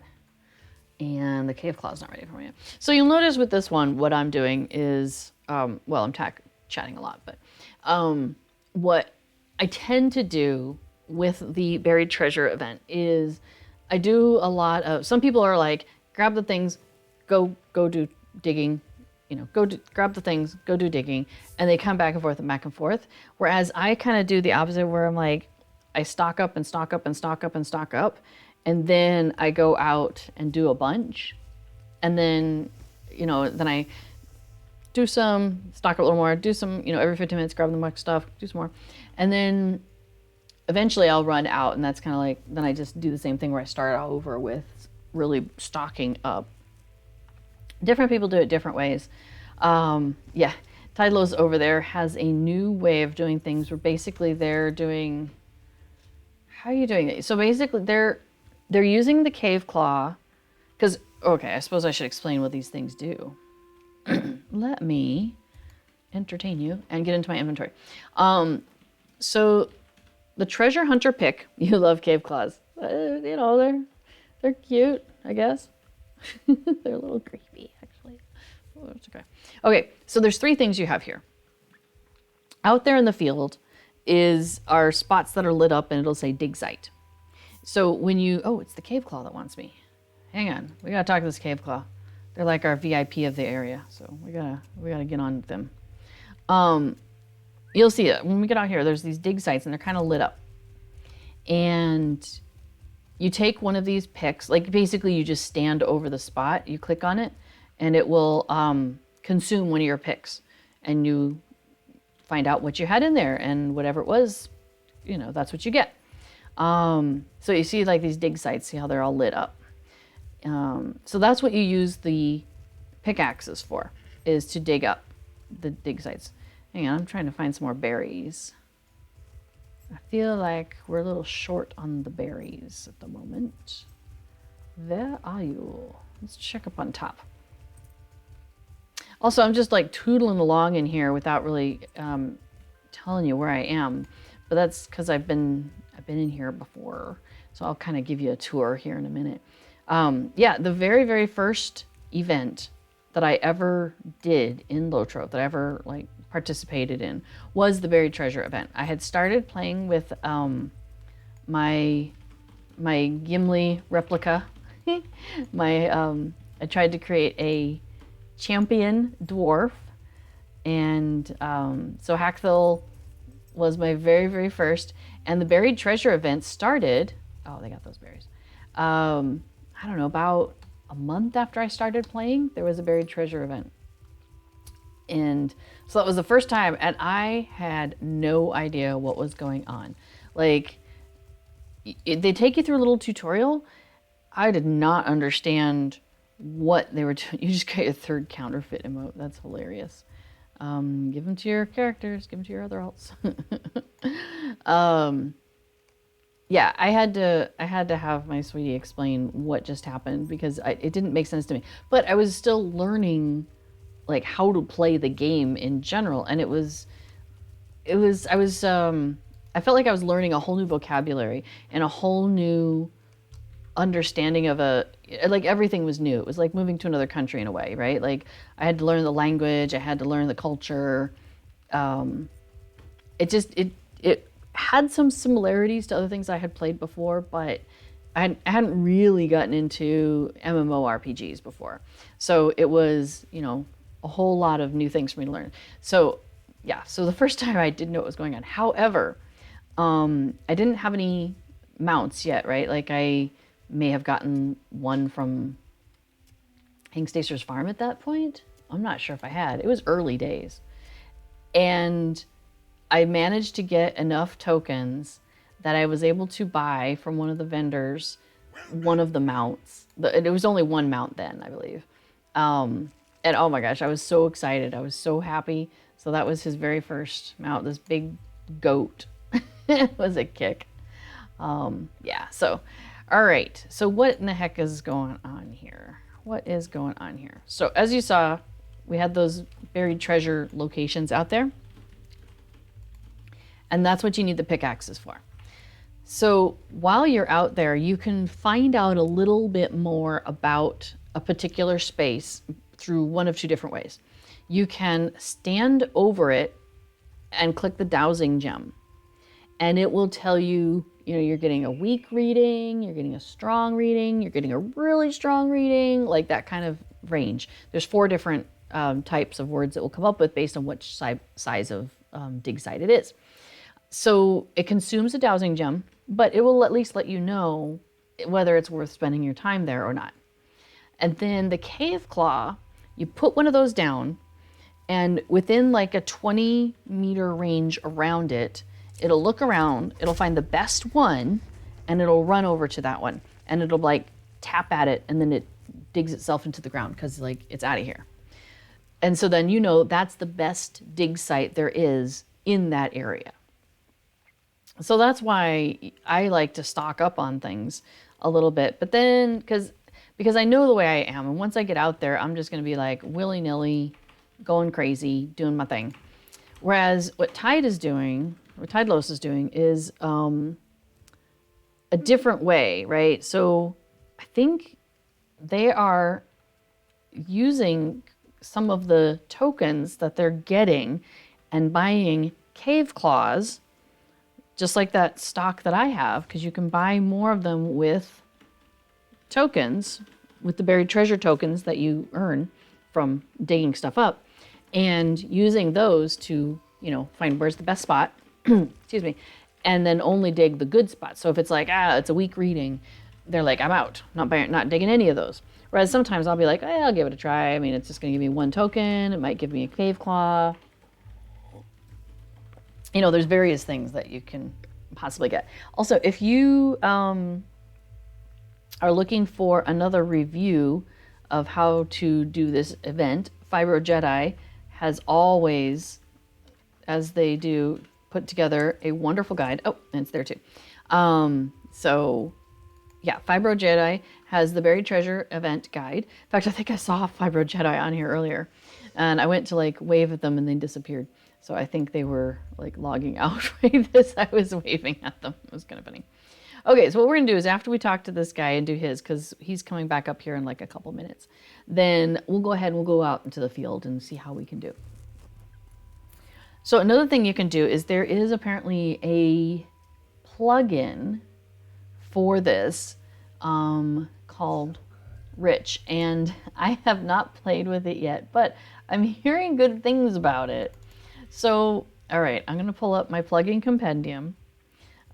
And the cave claw's not ready for me yet. So you'll notice with this one, what I'm doing is, well, I'm chatting a lot, but what I tend to do with the buried treasure event is I do a lot of, some people are like, grab the things, go do digging, you know, grab the things, go do digging, and they come back and forth and back and forth. Whereas I kind of do the opposite where I'm like, I stock up and stock up and stock up and stock up. And then I go out and do a bunch. And then, you know, then I do some, stock up a little more, do some, you know, every 15 minutes, grab the much stuff, do some more. And then eventually I'll run out, and that's kind of like, then I just do the same thing where I start over with really stocking up. Different people do it different ways. Yeah, Tidelow's over there has a new way of doing things where basically they're doing, how are you doing it? So basically they're using the cave claw, because, okay, I suppose I should explain what these things do. Let me entertain you and get into my inventory. So the treasure hunter pick, you love cave claws. You know, they're cute, I guess. They're a little creepy, actually. Oh, that's okay. Okay, so there's 3 things you have here. Out there in the field are spots that are lit up, and it'll say dig site. So when you, oh, it's the cave claw that wants me. Hang on, we gotta talk to this cave claw. They're like our VIP of the area, so we gotta get on with them. You'll see it when we get out here. There's these dig sites, and they're kind of lit up. And you take one of these picks, like basically you just stand over the spot, you click on it, and it will consume one of your picks, and you find out what you had in there, and whatever it was, you know, that's what you get. So you see like these dig sites, see how they're all lit up. So that's what you use the pickaxes for, is to dig up the dig sites. Hang on, I'm trying to find some more berries. I feel like we're a little short on the berries at the moment. Where are you? Let's check up on top. Also, I'm just like tootling along in here without really telling you where I am, but that's because I've been in here before, so I'll kind of give you a tour here in a minute. Yeah, the very, very first event that I ever did in LOTRO, that I ever like participated in, was the buried treasure event. I had started playing with my Gimli replica. I tried to create a champion dwarf, and so Halthor was my very, very first. And the buried treasure event started, oh, they got those berries. I don't know, about a month after I started playing, there was a buried treasure event. And so that was the first time, and I had no idea what was going on. Like, they take you through a little tutorial. I did not understand what they were doing. You just get a 3rd counterfeit emote. That's hilarious. Give them to your characters, give them to your other alts. Yeah, I had to have my sweetie explain what just happened because it didn't make sense to me. But I was still learning like how to play the game in general, and I felt like I was learning a whole new vocabulary and a whole new understanding of like everything was new. It was like moving to another country in a way, right? Like I had to learn the language, I had to learn the culture. Um, it had some similarities to other things I had played before, but I hadn't really gotten into MMORPGs before. So it was, a whole lot of new things for me to learn. So yeah, so the first time I didn't know what was going on. However, I didn't have any mounts yet, right? Like I may have gotten one from Hingstacer's farm at that point. I'm not sure if I had. It was early days. And I managed to get enough tokens that I was able to buy from one of the vendors one of the mounts. It was only one mount then, I believe. And oh my gosh, I was so excited. I was so happy. So that was his very first mount, this big goat. It was a kick. Yeah, so, all right. So what in the heck is going on here? What is going on here? So as you saw, we had those buried treasure locations out there. And that's what you need the pickaxes for. So while you're out there, you can find out a little bit more about a particular space through one of two different ways. You can stand over it and click the Dowsing Gem. And it will tell you, you're getting a weak reading, you're getting a strong reading, you're getting a really strong reading, like that kind of range. There's 4 different types of words it will come up with based on which size of dig site it is. So it consumes a Dowsing Gem, but it will at least let you know whether it's worth spending your time there or not. And then the Cave Claw, you put one of those down, and within like a 20-meter range around it, it'll look around, it'll find the best one, and it'll run over to that one. And it'll like tap at it, and then it digs itself into the ground because like it's out of here. And so then that's the best dig site there is in that area. So that's why I like to stock up on things a little bit. But then, because I know the way I am, and once I get out there, I'm just going to be like willy-nilly, going crazy, doing my thing. Whereas what Tidelos is doing is a different way, right? So I think they are using some of the tokens that they're getting and buying cave claws, just like that stock that I have, because you can buy more of them with tokens, with the buried treasure tokens that you earn from digging stuff up, and using those to, find where's the best spot, excuse me, and then only dig the good spots. So if it's like, it's a weak reading, they're like, I'm out, not digging any of those. Whereas sometimes I'll be like, I'll give it a try. I mean, it's just going to give me 1 token. It might give me a cave claw. There's various things that you can possibly get. Also, if you are looking for another review of how to do this event, Fibro Jedi has always, as they do, put together a wonderful guide. Oh, and it's there too. So yeah, Fibro Jedi has the Buried Treasure event guide. In fact, I think I saw Fibro Jedi on here earlier, and I went to like wave at them and they disappeared. So I think they were like logging out right as I was waving at them. It was kind of funny. Okay, so what we're gonna do is after we talk to this guy and do his, because he's coming back up here in like a couple minutes, then we'll go ahead and we'll go out into the field and see how we can do. So another thing you can do is there is apparently a plugin for this called Rich, and I have not played with it yet, but I'm hearing good things about it. So, all right, I'm going to pull up my plugin compendium.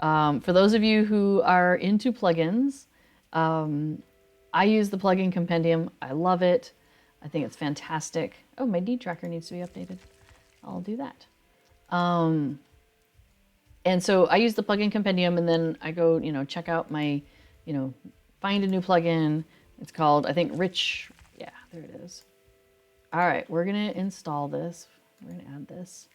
For those of you who are into plugins, I use the plugin compendium. I love it. I think it's fantastic. Oh, my deed tracker needs to be updated. I'll do that. And so I use the plugin compendium, and then I go, check out my, find a new plugin. It's called, I think, Rich. Yeah, there it is. All right, we're going to install this. We're going to add this.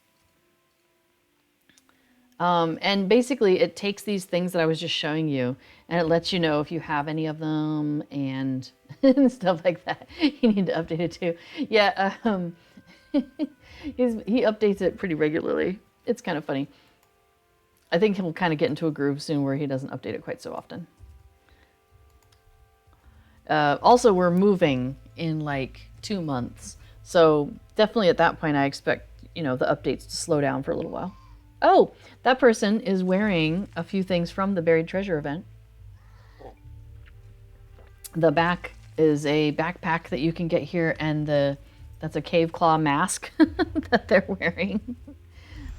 And basically it takes these things that I was just showing you and it lets you know if you have any of them and, and stuff like that. You need to update it too. Yeah, he updates it pretty regularly. It's kind of funny. I think he'll kind of get into a groove soon where he doesn't update it quite so often. Also, we're moving in like 2 months. So definitely at that point, I expect, you know, the updates to slow down for a little while. Oh, that person is wearing a few things from the Buried Treasure event. The back is a backpack that you can get here, and that's a cave claw mask that they're wearing.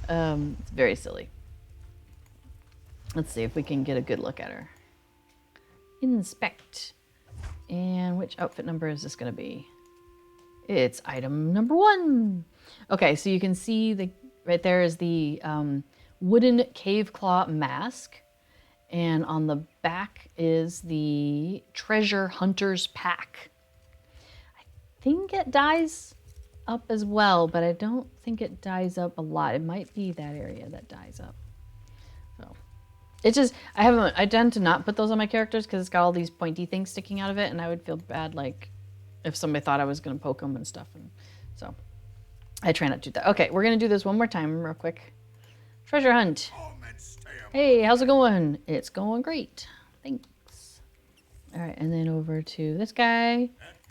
It's very silly. Let's see if we can get a good look at her. Inspect. And which outfit number is this going to be? It's item number 1. Okay, so you can see right there is the wooden cave claw mask. And on the back is the treasure hunter's pack. I think it dyes up as well, but I don't think it dyes up a lot. It might be that area that dyes up. So it's just, I tend to not put those on my characters because it's got all these pointy things sticking out of it, and I would feel bad like if somebody thought I was going to poke them and stuff. And so I try not to do that. Okay, we're going to do this one more time real quick. Treasure hunt. Hey, how's it going? It's going great. Thanks. All right, and then over to this guy.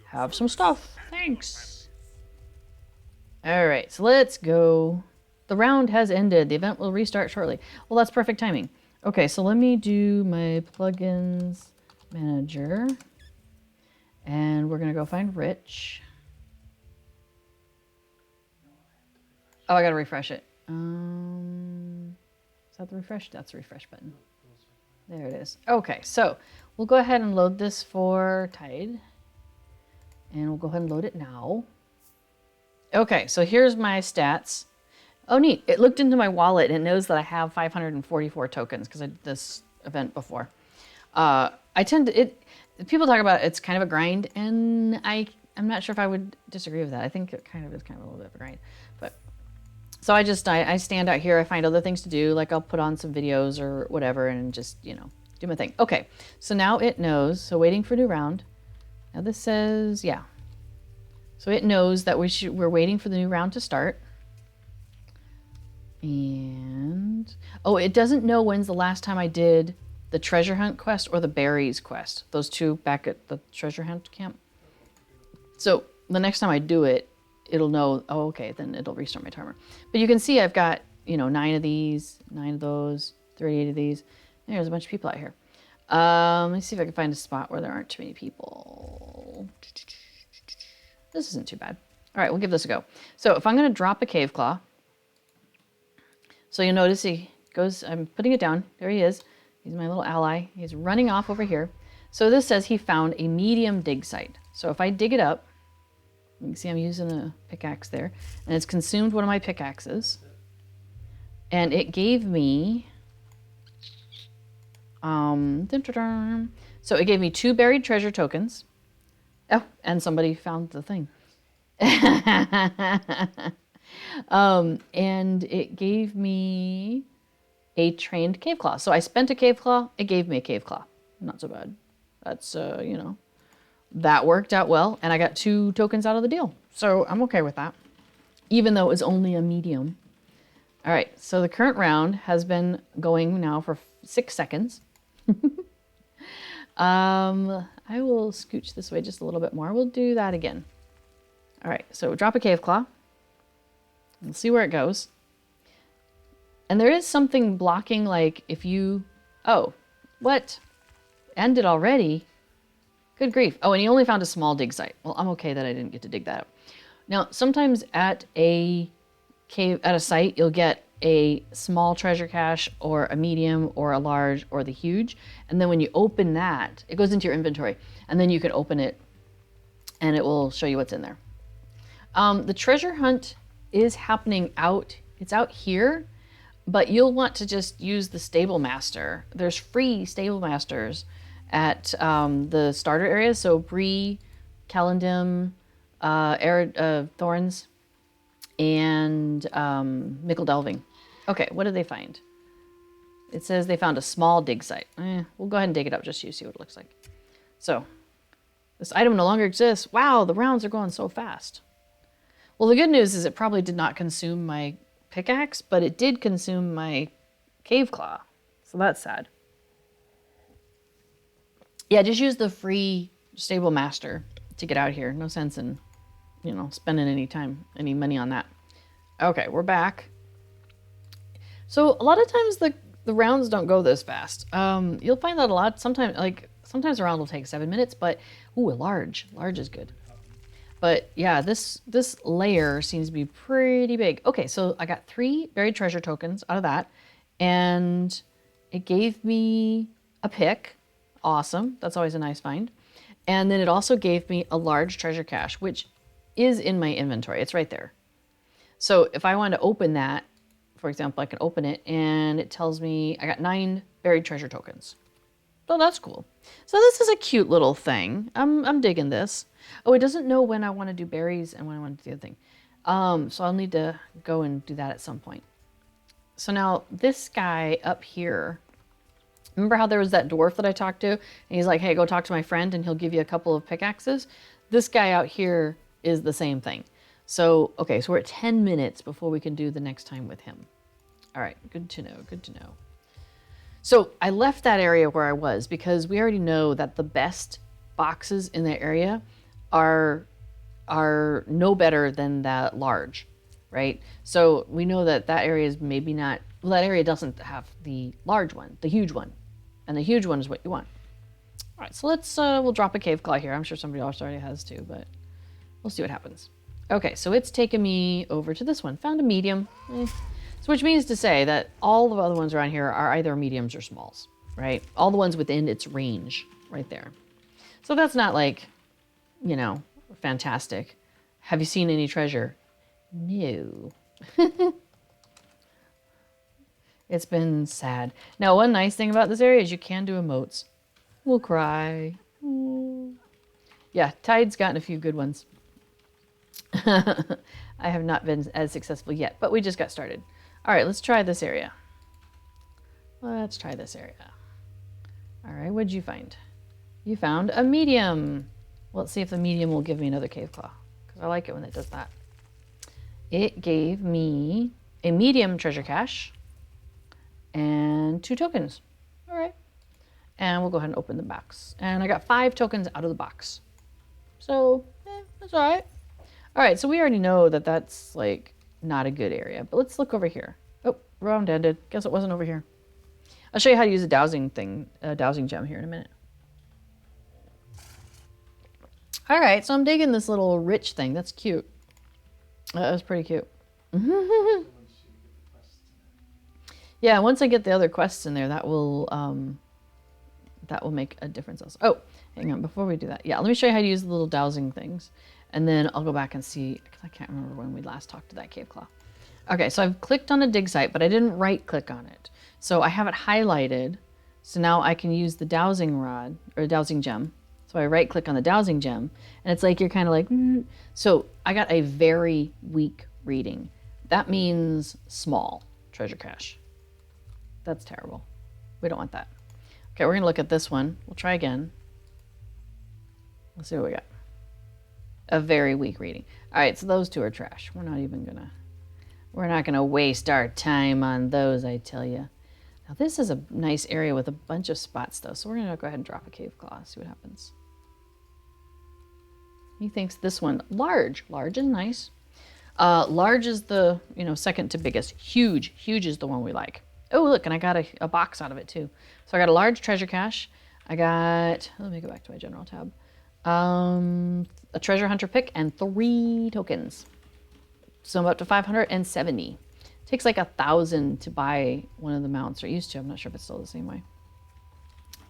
Have some stuff. Thanks. All right, so let's go. The round has ended. The event will restart shortly. Well, that's perfect timing. Okay, so let me do my plugins manager. And we're going to go find Rich. Oh, I got to refresh it. Is that the refresh? That's the refresh button. There it is. Okay, so we'll go ahead and load this for Tide. And we'll go ahead and load it now. Okay, so here's my stats. Oh, neat. It looked into my wallet and it knows that I have 544 tokens because I did this event before. People talk about it's kind of a grind, and I'm not sure if I would disagree with that. I think it kind of is kind of a little bit of a grind. But so I stand out here, I find other things to do, like I'll put on some videos or whatever and just, you know, do my thing. Okay, so now it knows, so waiting for new round. Now this says, yeah. So it knows that we're waiting for the new round to start. And, oh, it doesn't know when's the last time I did the treasure hunt quest or the berries quest. Those two back at the treasure hunt camp. So the next time I do it, it'll know, oh, okay, then it'll restart my timer. But you can see I've got, you know, 9 of these, 9 of those, 38 of these. There's a bunch of people out here. Let me see if I can find a spot where there aren't too many people. This isn't too bad. All right, we'll give this a go. So if I'm going to drop a cave claw, so you'll notice he goes, I'm putting it down. There he is. He's my little ally. He's running off over here. So this says he found a medium dig site. So if I dig it up, you can see I'm using a pickaxe there, and it's consumed one of my pickaxes. And it gave me, so it gave me 2 buried treasure tokens. Oh, and somebody found the thing. And it gave me a trained cave claw. So I spent a cave claw, it gave me a cave claw. Not so bad. That's, you know, that worked out well. And I got 2 tokens out of the deal. So I'm okay with that, even though it was only a medium. All right, so the current round has been going now for 6 seconds. I will scooch this way just a little bit more. We'll do that again. All right, so drop a cave claw. We'll see where it goes. And there is something blocking, like if you, oh, what? Ended already? Good grief. Oh, and he only found a small dig site. Well, I'm okay that I didn't get to dig that up. Now, sometimes at a cave, at a site, you'll get a small treasure cache or a medium or a large or the huge. And then when you open that, it goes into your inventory, and then you can open it and it will show you what's in there. The treasure hunt is happening out, it's out here, but you'll want to just use the stable master. There's free stable masters at the starter areas. So Bree, Calendim, Thorns, and Mickle Delving. Okay, what did they find? It says they found a small dig site. We'll go ahead and dig it up just so you see what it looks like. So, this item no longer exists. Wow, the rounds are going so fast. Well, the good news is it probably did not consume my pickaxe, but it did consume my cave claw. So that's sad. Yeah, just use the free stable master to get out here. No sense in, spending any money on that. Okay, we're back. So a lot of times the rounds don't go this fast. You'll find that a lot. Sometimes a round will take 7 minutes, but ooh, a large is good. But yeah, this layer seems to be pretty big. Okay, so I got 3 buried treasure tokens out of that, and it gave me a pick. Awesome. That's always a nice find. And then it also gave me a large treasure cache, which is in my inventory. It's right there. So if I want to open that, for example, I can open it and it tells me I got 9 buried treasure tokens. So that's cool. So this is a cute little thing. I'm digging this. Oh, it doesn't know when I want to do berries and when I want to do the other thing. So I'll need to go and do that at some point. So now this guy up here, remember how there was that dwarf that I talked to? And he's like, hey, go talk to my friend and he'll give you a couple of pickaxes. This guy out here is the same thing. So, okay, so we're at 10 minutes before we can do the next time with him. All right, good to know, good to know. So I left that area where I was because we already know that the best boxes in that area are no better than that large, right? So we know that area is maybe not, well, that area doesn't have the large one, the huge one. And the huge one is what you want. All right, so let's, we'll drop a cave claw here. I'm sure somebody else already has too, but we'll see what happens. Okay, so it's taken me over to this one. Found a medium. So which means to say that all the other ones around here are either mediums or smalls, right? All the ones within its range right there. So that's not like, fantastic. Have you seen any treasure? No. It's been sad. Now, one nice thing about this area is you can do emotes. We'll cry. Ooh. Yeah, Tide's gotten a few good ones. I have not been as successful yet, but we just got started. All right, let's try this area. Let's try this area. All right, what'd you find? You found a medium. Well, let's see if the medium will give me another cave claw, because I like it when it does that. It gave me a medium treasure cache and 2 tokens. All right. And we'll go ahead and open the box. And I got 5 tokens out of the box. So, that's all right. All right, so we already know that that's like not a good area, but let's look over here. Oh, round ended. Guess it wasn't over here. I'll show you how to use a dowsing gem here in a minute. All right, so I'm digging this little rich thing. That's cute. That was pretty cute. Yeah, once I get the other quests in there, that will make a difference also. Oh, hang on, before we do that. Yeah, let me show you how to use the little dowsing things. And then I'll go back and see, because I can't remember when we last talked to that cave claw. Okay, so I've clicked on a dig site, but I didn't right click on it. So I have it highlighted. So now I can use the dowsing rod, or dowsing gem. So I right click on the dowsing gem, and it's like, you're kind of like, So I got a very weak reading. That means small treasure cache. That's terrible. We don't want that. Okay, we're gonna look at this one. We'll try again. Let's see what we got. A very weak reading. All right, so those 2 are trash. We're not gonna waste our time on those, I tell you. Now this is a nice area with a bunch of spots though, so we're gonna go ahead and drop a cave claw, see what happens. He thinks this one, large is nice. Large is the, second to biggest. Huge is the one we like. Oh, look, and I got a box out of it too. So I got a large treasure cache. I got, let me go back to my general tab. A treasure hunter pick and 3 tokens. So I'm up to 570. Takes like 1,000 to buy one of the mounts, or used to. I'm not sure if it's still the same way.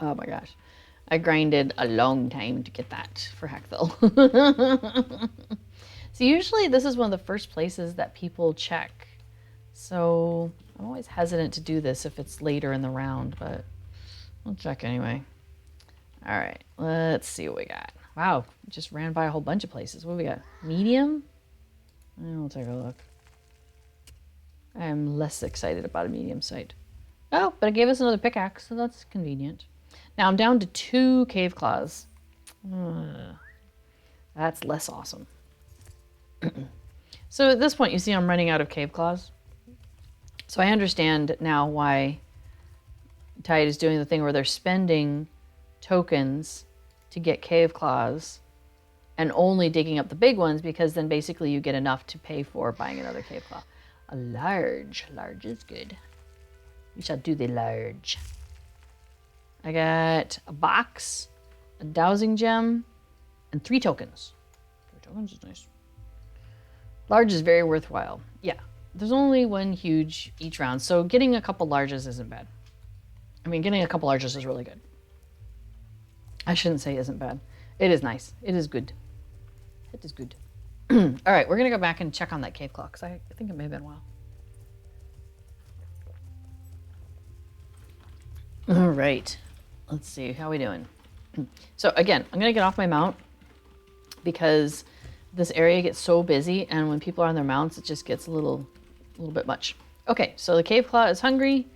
Oh my gosh. I grinded a long time to get that for Hackville. So usually this is one of the first places that people check. So I'm always hesitant to do this if it's later in the round, but we'll check anyway. All right, let's see what we got. Wow, just ran by a whole bunch of places. What do we got? Medium? We'll take a look. I am less excited about a medium site. Oh, but it gave us another pickaxe, so that's convenient. Now I'm down to 2 cave claws. That's less awesome. So at this point, you see I'm running out of cave claws. So I understand now why Tide is doing the thing where they're spending tokens to get cave claws and only digging up the big ones, because then basically you get enough to pay for buying another cave claw. A large. Large is good. We shall do the large. I got a box, a dowsing gem, and 3 tokens. 3 tokens is nice. Large is very worthwhile. Yeah, there's only 1 huge each round, so getting a couple larges isn't bad. I mean, getting a couple larges is really good. I shouldn't say isn't bad. It is nice. It is good. It is good. All right, we're going to go back and check on that cave claw, because I think it may have been a while. All right, let's see. How are we doing? So again, I'm going to get off my mount because this area gets so busy, and when people are on their mounts, it just gets a little bit much. Okay, so the cave claw is hungry.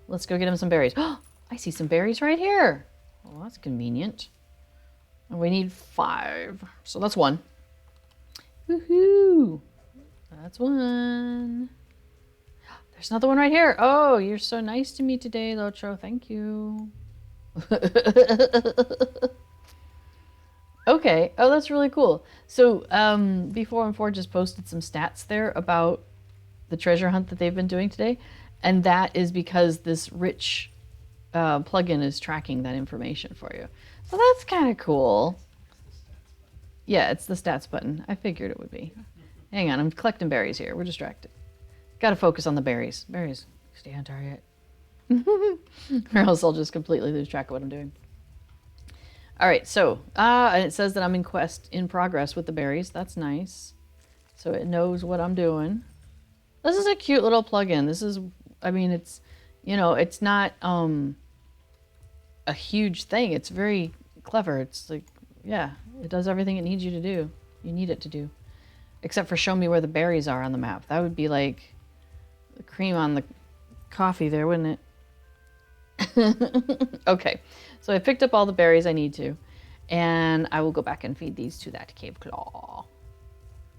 Let's go get him some berries. Oh, I see some berries right here. Well, that's convenient. And we need 5, so that's 1. Woohoo! That's 1. There's another one right here. Oh, you're so nice to me today, LOTRO. Thank you. Okay. Oh, that's really cool. So, B414 just posted some stats there about the treasure hunt that they've been doing today, and that is because this rich plugin is tracking that information for you. So that's kind of cool. Yeah, it's the stats button. I figured it would be. Hang on, I'm collecting berries here. We're distracted. Got to focus on the berries. Berries, stay on target. Or else I'll just completely lose track of what I'm doing. All right, so and it says that I'm in progress with the berries. That's nice. So it knows what I'm doing. This is a cute little plugin. This is, I mean, it's, you know, it's not a huge thing. It's very clever. It's like, yeah, it does everything it needs you to do. You need it to do. Except for show me where the berries are on the map. That would be like the cream on the coffee there, wouldn't it? Okay, so I picked up all the berries I need to, and I will go back and feed these to that cave claw.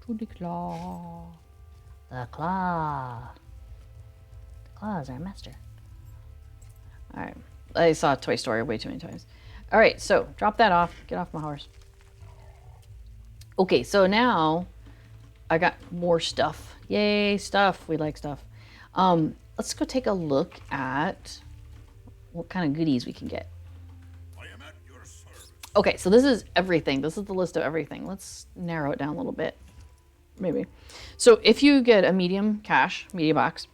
To the claw. The claw. The claw is our master. All right, I saw Toy Story way too many times. All right, so drop that off. Get off my horse. Okay, so now I got more stuff. Yay, stuff. We like stuff. Let's go take a look at what kind of goodies we can get. I am at your service. Okay, so this is everything. This is the list of everything. Let's narrow it down a little bit, maybe. So if you get a medium cache, media box,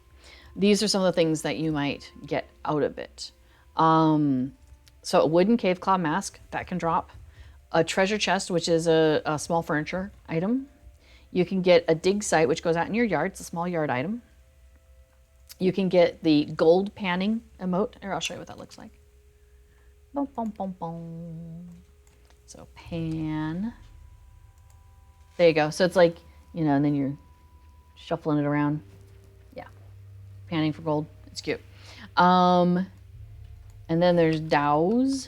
these are some of the things that you might get out of it. So a wooden cave claw mask, that can drop. A treasure chest, which is a small furniture item. You can get a dig site, which goes out in your yard. It's a small yard item. You can get the gold panning emote. Here, I'll show you what that looks like. Boom, boom, boom, boom. So pan. There you go. So it's like, you know, and then you're shuffling it around. Yeah. Panning for gold. It's cute. And then there's dows,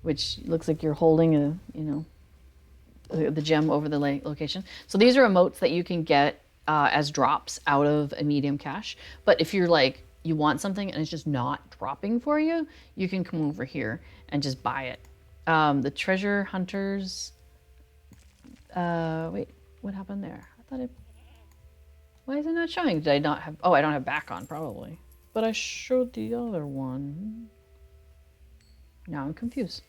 which looks like you're holding a, you know, the gem over the location. So these are emotes that you can get as drops out of a medium cache. But if you're like, you want something and it's just not dropping for you, you can come over here and just buy it. The treasure hunters, wait, what happened there? I thought it, why is it not showing? Did I not have, oh, I don't have back on probably. But I showed the other one. Now I'm confused.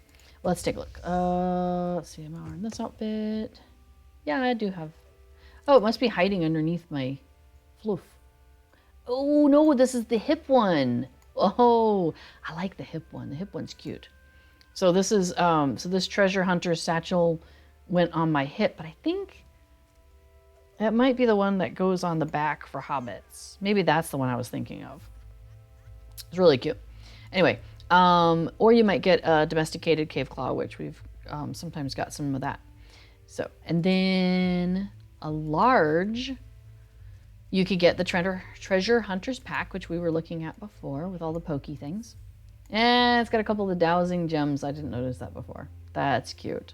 Let's take a look. Let's see, am I wearing this outfit? Yeah, I do have. Oh, it must be hiding underneath my floof. Oh no, this is the hip one. Oh, I like the hip one. The hip one's cute. So this is, so this treasure hunter satchel went on my hip, but I think that might be the one that goes on the back for hobbits. Maybe that's the one I was thinking of. It's really cute. Anyway, or you might get a domesticated cave claw, which we've sometimes got some of that. So, and then a large, You could get the treasure hunter's pack, which we were looking at before with all the pokey things. And it's got a couple of the dowsing gems. I didn't notice that before. That's cute.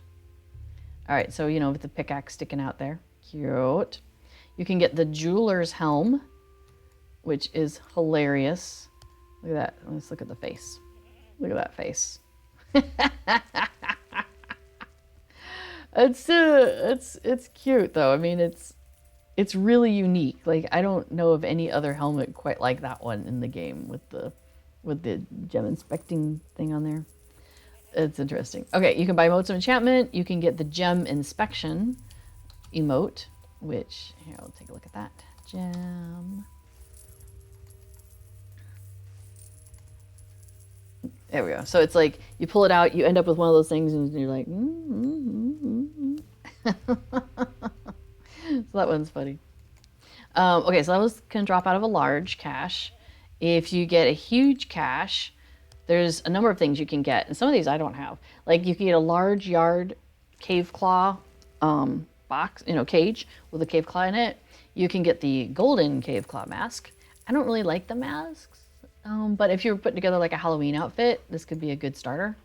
All right, so, you know, with the pickaxe sticking out there. Cute. You can get the jeweler's helm, which is hilarious. Look at that. Let's look at the face. Look at that face. It's cute though. I mean, it's really unique. Like, I don't know of any other helmet quite like that one in the game with the gem inspecting thing on there. It's interesting. Okay, you can buy emotes of enchantment. You can get the gem inspection emote, which, here, I'll take a look at that. Gem. There we go. So it's like you pull it out, you end up with one of those things, and you're like, So that one's funny. Okay, so those can drop out of a large cache. If you get a huge cache, there's a number of things you can get, and some of these I don't have. Like, you can get a large yard cave claw box, cage with a cave claw in it. You can get the golden cave claw mask. I don't really like the masks, but if you're putting together like a Halloween outfit, this could be a good starter.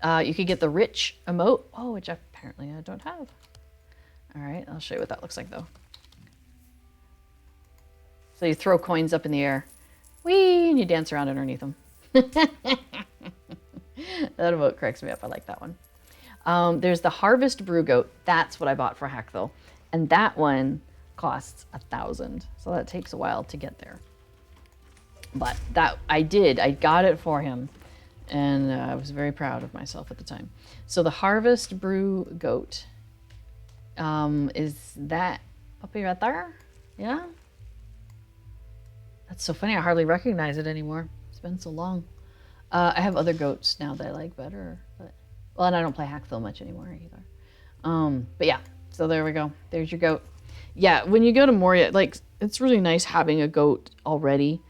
You could get the rich emote, which apparently I don't have. All right, I'll show you what that looks like though. So you throw coins up in the air, whee, and you dance around underneath them. That emote cracks me up. I like that one. There's the Harvest Brew Goat. That's what I bought for Halthor, and that one costs 1,000. So that takes a while to get there. But that I got it for him, and I was very proud of myself at the time. So the Harvest Brew Goat is that puppy right there? Yeah. That's so funny. I hardly recognize it anymore. It's been so long. I have other goats now that I like better, and I don't play Halthor much anymore either. But yeah, so there we go. There's your goat. Yeah, when you go to Moria, like, it's really nice having a goat already,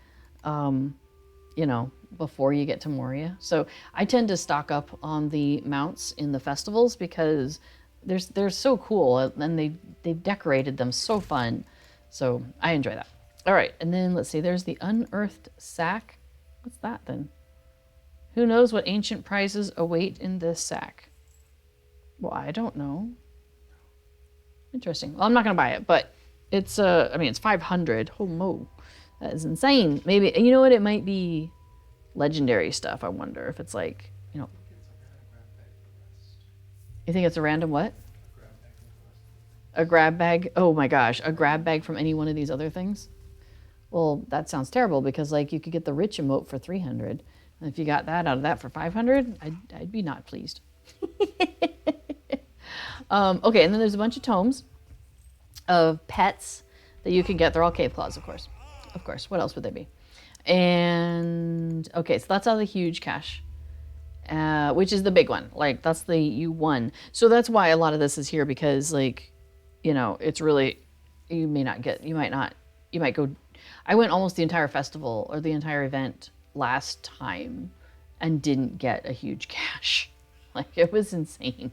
before you get to Moria. So I tend to stock up on the mounts in the festivals because they're so cool, and they've decorated them so fun. So I enjoy that. All right, and then let's see, there's the unearthed sack. What's that then? Who knows what ancient prizes await in this sack? Well, I don't know. Interesting. Well, I'm not gonna buy it, but it's it's 500. Oh mo, that is insane. Maybe, you know what? It might be legendary stuff. I wonder if it's like, You think it's a random what? A grab bag. Oh my gosh, a grab bag from any one of these other things. Well, that sounds terrible because like you could get the rich emote for 300, and if you got that out of that for 500, I'd be not pleased. Okay, and then there's a bunch of tomes of pets that you can get. They're all cave claws, of course. Of course. What else would they be? And okay, so that's out of the huge cache, which is the big one. Like, that's the U1. So that's why a lot of this is here, because like, it's really, you might go. I went almost the entire festival or the entire event last time and didn't get a huge cache. Like, it was insane.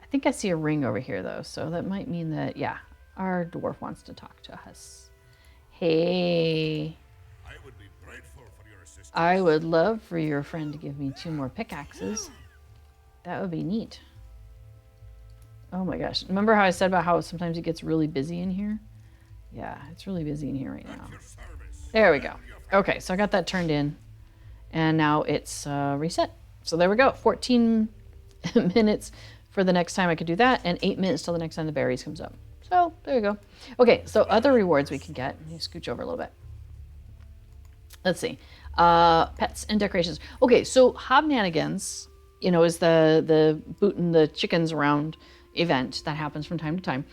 I think I see a ring over here though, so that might mean that, yeah, our dwarf wants to talk to us. Hey. I would be grateful for your assistance. I would love for your friend to give me 2 more pickaxes. That would be neat. Oh my gosh. Remember how I said about how sometimes it gets really busy in here? Yeah, it's really busy in here right now. There we go. Okay, so I got that turned in, and now it's reset. So there we go. 14 minutes for the next time I could do that, and 8 minutes till the next time the berries comes up. So there you go. Okay, so other rewards we can get. Let me scooch over a little bit. Let's see. Pets and decorations. Okay, so Hobnanigans, is the booting the chickens around event that happens from time to time.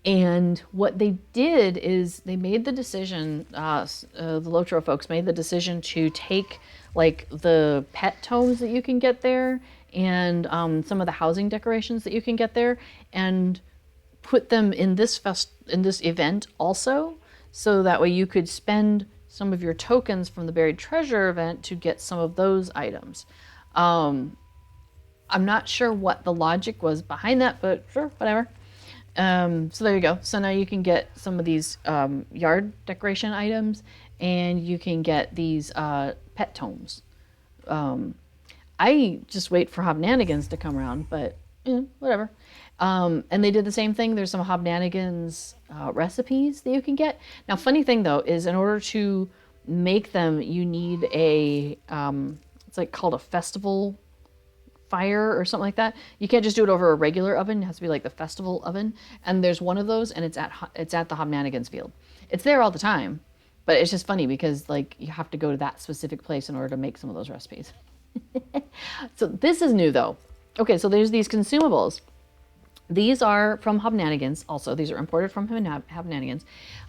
And what they did is they made the decision, the LOTRO folks made the decision to take like the pet tomes that you can get there and some of the housing decorations that you can get there and put them in this event also, so that way you could spend some of your tokens from the buried treasure event to get some of those items. I'm not sure what the logic was behind that, but sure, whatever. So there you go. So now you can get some of these yard decoration items, and you can get these pet tomes. I just wait for Hobnanigans to come around, but whatever. And they did the same thing. There's some Hobnanigans recipes that you can get. Now, funny thing though is in order to make them, you need a it's like called a festival fire or something like that. You can't just do it over a regular oven. It has to be like the festival oven. And there's one of those, and it's at the Hobnanigans field. It's there all the time, but it's just funny because like you have to go to that specific place in order to make some of those recipes. So this is new though. Okay, so there's these consumables. These are from Hobnanigans also. These are imported from Hobnanigans.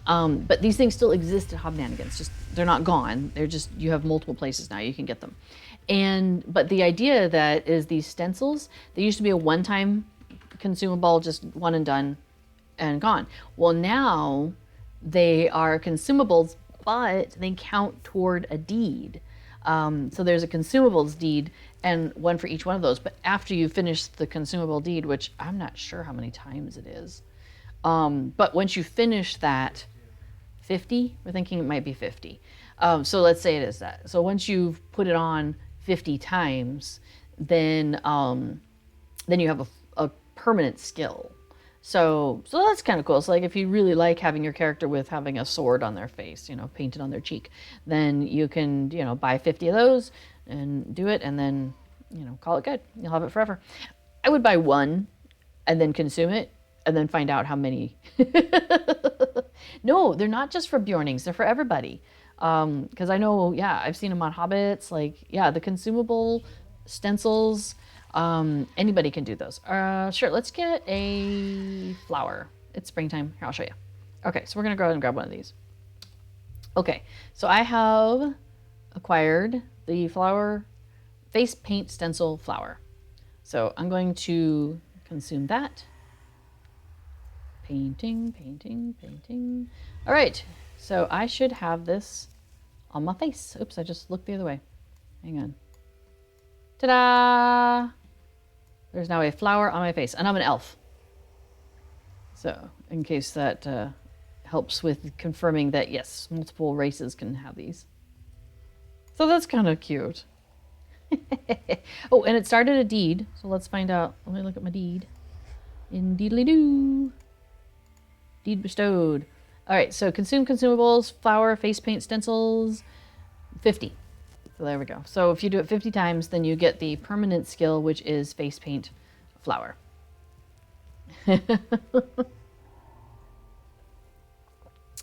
But these things still exist at Hobnanigans. Just they're not gone. They're just, you have multiple places now you can get them. But the idea that is these stencils, they used to be a one-time consumable, just one and done and gone. Well, now they are consumables, but they count toward a deed. So there's a consumables deed and one for each one of those. But after you finish the consumable deed, which I'm not sure how many times it is, but once you finish that, 50, we're thinking it might be 50. So let's say it is that. So once you've put it on 50 times, then you have a permanent skill. So that's kind of cool. So like if you really like having your character with having a sword on their face, painted on their cheek, then you can, buy 50 of those and do it and then, call it good. You'll have it forever. I would buy one and then consume it and then find out how many. No, they're not just for Bjornings. They're for everybody. Because I know, I've seen them on Hobbits. The consumable stencils, anybody can do those. Sure, let's get a flower. It's springtime. Here, I'll show you. Okay, so we're going to go ahead and grab one of these. Okay, so I have acquired the flower face paint stencil flower. So I'm going to consume that. Painting, painting, painting. All right, so I should have this on my face. Oops, I just looked the other way. Hang on. Ta-da! There's now a flower on my face, and I'm an elf. So, in case that helps with confirming that, yes, multiple races can have these. So that's kind of cute. Oh, and it started a deed, so let's find out. Let me look at my deed. Indeedly-doo. Deed bestowed. All right, so consume consumables, flower, face paint, stencils, 50. So there we go. So if you do it 50 times, then you get the permanent skill, which is face paint flower.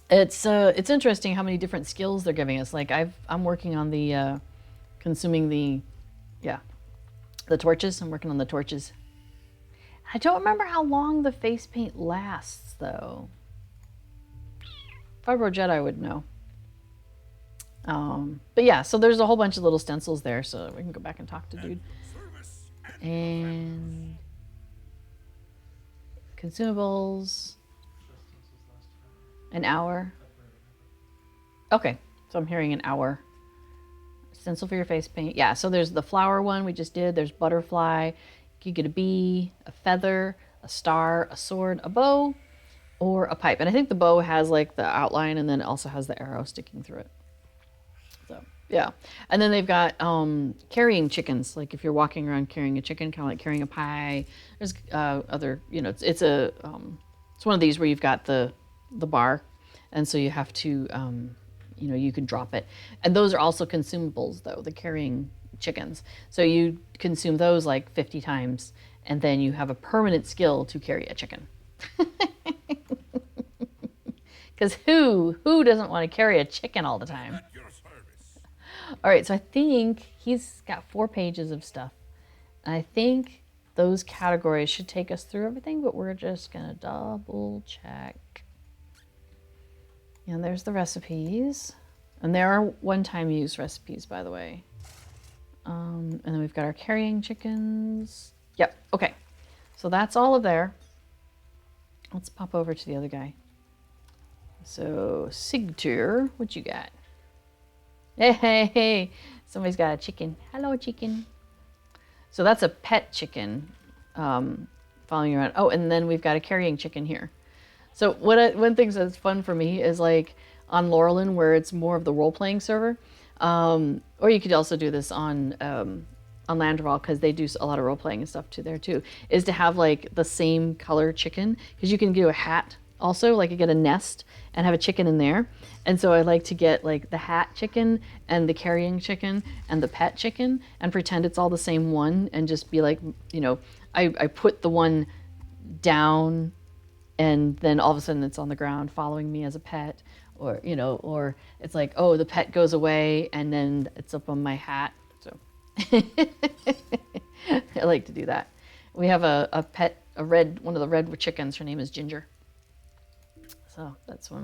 It's interesting how many different skills they're giving us. Like I'm working on the consuming the torches. I'm working on the torches. I don't remember how long the face paint lasts though. If I were Jedi, I would know. But yeah, so there's a whole bunch of little stencils there, so we can go back and talk to dude. And consumables, an hour. Okay, so I'm hearing an hour. Stencil for your face paint. Yeah, so there's the flower one we just did. There's butterfly. You get a bee, a feather, a star, a sword, a bow, or a pipe. And I think the bow has like the outline and then it also has the arrow sticking through it. So yeah. And then they've got carrying chickens. Like if you're walking around carrying a chicken, kind of like carrying a pie. There's other, it's one of these where you've got the bar. And so you have to, you can drop it. And those are also consumables though, the carrying chickens. So you consume those like 50 times and then you have a permanent skill to carry a chicken. Because who doesn't want to carry a chicken all the time? All right, so I think he's got 4 pages of stuff. And I think those categories should take us through everything, but we're just gonna double check. And there's the recipes. And there are one-time use recipes, by the way. And then we've got our carrying chickens. Yep, okay. So that's all of there. Let's pop over to the other guy. So, Sigtur, what you got? Hey, somebody's got a chicken. Hello, chicken. So that's a pet chicken. following you around. Oh, and then we've got a carrying chicken here. So one thing that's fun for me is like on Laurelin, where it's more of the role-playing server, or you could also do this on Landval, because they do a lot of role-playing and stuff too there too, is to have like the same color chicken, because you can do a hat also, like you get a nest and have a chicken in there. And so I like to get like the hat chicken and the carrying chicken and the pet chicken and pretend it's all the same one, and just be like, you know, I put the one down and then all of a sudden it's on the ground following me as a pet, or, you know, or it's like, oh, the pet goes away and then it's up on my hat. So I like to do that. We have a pet, one of the red chickens. Her name is Ginger. So that's one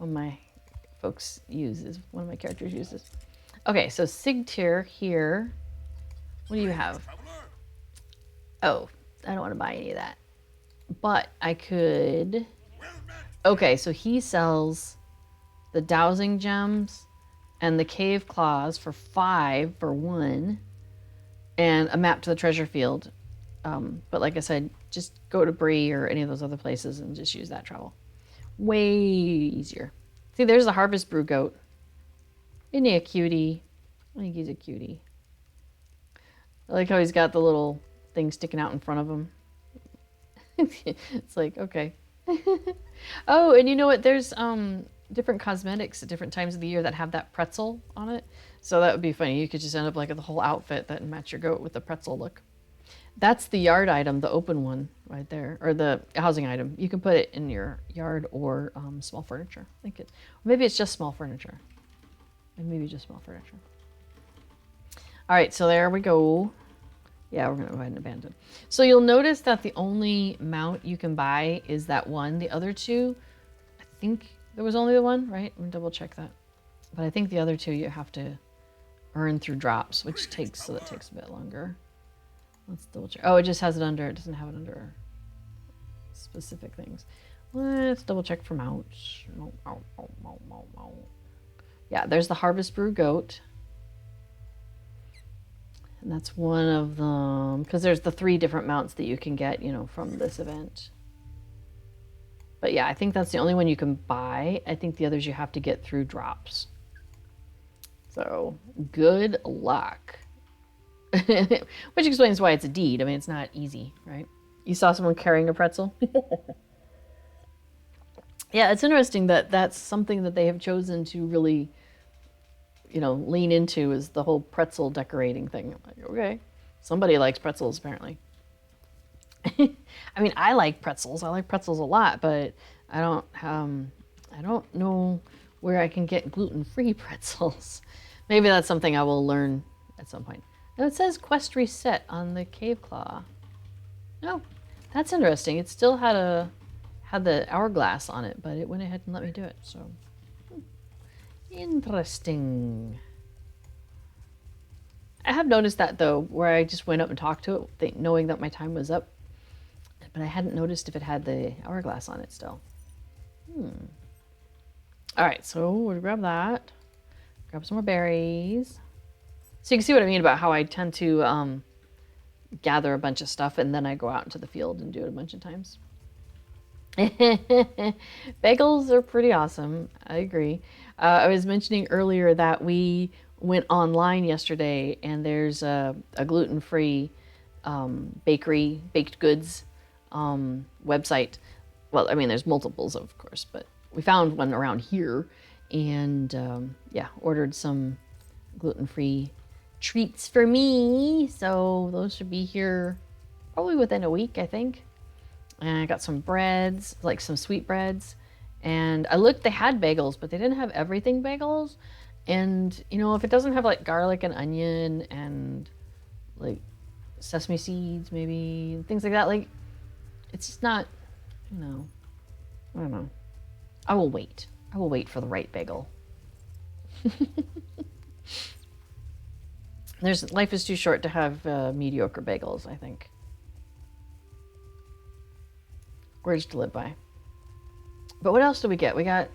of my folks uses, one of my characters uses. Okay, so Sigtyr here. What do you have? Oh, I don't want to buy any of that. But I could. Okay, so he sells the Dowsing Gems and the Cave Claws for 5 for 1, and a map to the treasure field. But like I said, just go to Bree or any of those other places and just use that travel. Way easier. See, there's the Harvest Brew goat. Isn't he a cutie? I think he's a cutie. I like how he's got the little thing sticking out in front of him. It's like, okay. Oh, and you know what? There's different cosmetics at different times of the year that have that pretzel on it. So that would be funny. You could just end up like the whole outfit that match your goat with the pretzel look. That's the yard item, the open one right there, or the housing item. You can put it in your yard or small furniture. I think maybe it's just small furniture. And maybe just small furniture. All right, so there we go. Yeah, we're going to go ahead and abandon. So you'll notice that the only mount you can buy is that one. The other two, I think there was only the one, right? Let me double check that. But I think the other two you have to earn through drops, which takes a bit longer. Let's double check. Oh, it just has it under, it doesn't have it under specific things. Let's double check for mounts. Yeah, there's the Harvest Brew goat. And that's one of them, because there's the 3 different mounts that you can get, you know, from this event. But yeah, I think that's the only one you can buy. I think the others you have to get through drops. So good luck. Which explains why it's a deed. I mean, it's not easy, right? You saw someone carrying a pretzel? Yeah, it's interesting that that's something that they have chosen to really, you know, lean into, is the whole pretzel decorating thing. I'm like, okay, somebody likes pretzels apparently. I mean, I like pretzels. I like pretzels a lot, but I don't know where I can get gluten-free pretzels. Maybe that's something I will learn at some point. Now it says quest reset on the cave claw. Oh, that's interesting. It still had the hourglass on it, but it went ahead and let me do it. So interesting. I have noticed that though, where I just went up and talked to it, knowing that my time was up, but I hadn't noticed if it had the hourglass on it still. All right, so we'll grab that. Grab some more berries. So you can see what I mean about how I tend to gather a bunch of stuff and then I go out into the field and do it a bunch of times. Bagels are pretty awesome. I agree. I was mentioning earlier that we went online yesterday, and there's a gluten-free bakery, baked goods website. Well, I mean, there's multiples, of course, but we found one around here, and yeah, ordered some gluten-free treats for me. So those should be here probably within a week, I think. And I got some breads, like some sweet breads. And I looked, they had bagels, but they didn't have everything bagels. And, you know, if it doesn't have like garlic and onion and like sesame seeds, maybe, things like that, like, it's just not, you know, I don't know. I will wait. I will wait for the right bagel. Life is too short to have mediocre bagels, I think. Words to live by. But what else did we get? We got,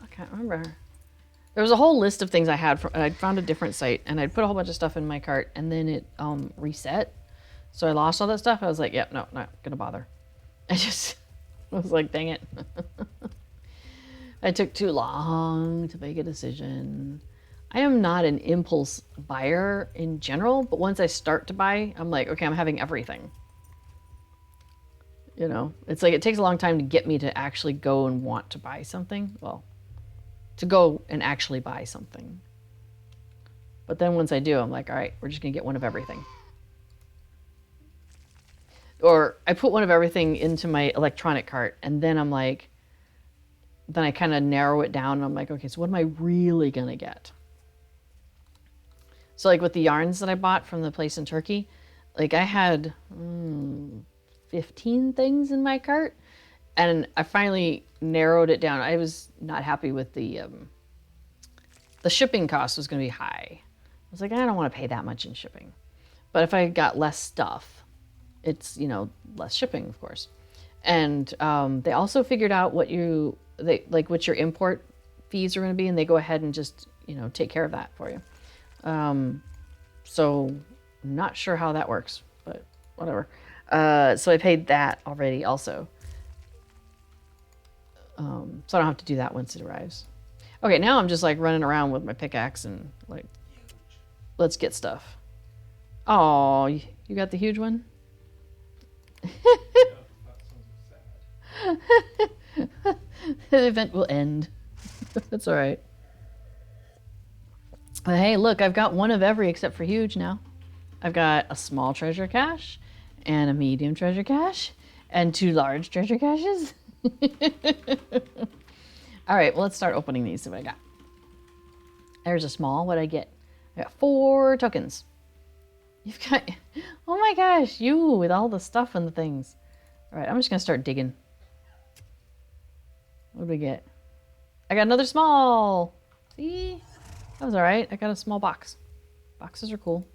I can't remember. There was a whole list of things I had. I found a different site, and I'd put a whole bunch of stuff in my cart, and then it reset. So I lost all that stuff. I was like, yep, no, not gonna bother. I just was like, dang it. I took too long to make a decision. I am not an impulse buyer in general, but once I start to buy, I'm like, okay, I'm having everything. You know, it's like it takes a long time to get me to actually go and want to buy something. Well, to go and actually buy something. But then once I do, I'm like, all right, we're just gonna get one of everything. Or I put one of everything into my electronic cart, and then I'm like, then I kind of narrow it down, and I'm like, okay, so what am I really gonna get? So like with the yarns that I bought from the place in Turkey, like I had 15 things in my cart, and I finally narrowed it down. I was not happy with the shipping cost was going to be high. I was like, I don't want to pay that much in shipping. But if I got less stuff, it's, you know, less shipping, of course. And they also figured out what your import fees are going to be, and they go ahead and just, you know, take care of that for you. So I'm not sure how that works, but whatever. So I paid that already also. So I don't have to do that once it arrives. Okay, now I'm just like running around with my pickaxe and like, let's get stuff. Oh, you got the huge one? The event will end. That's all right. But hey, look, I've got one of every except for huge now. I've got a small treasure cache and a medium treasure cache and 2 large treasure caches. All right, well, let's start opening these. See what I got. There's a small. What did I get? I got 4 tokens. You've got, oh my gosh, you with all the stuff and the things. All right, I'm just gonna start digging. What do we get? I got another small. See, that was all right. I got a small box. Boxes are cool.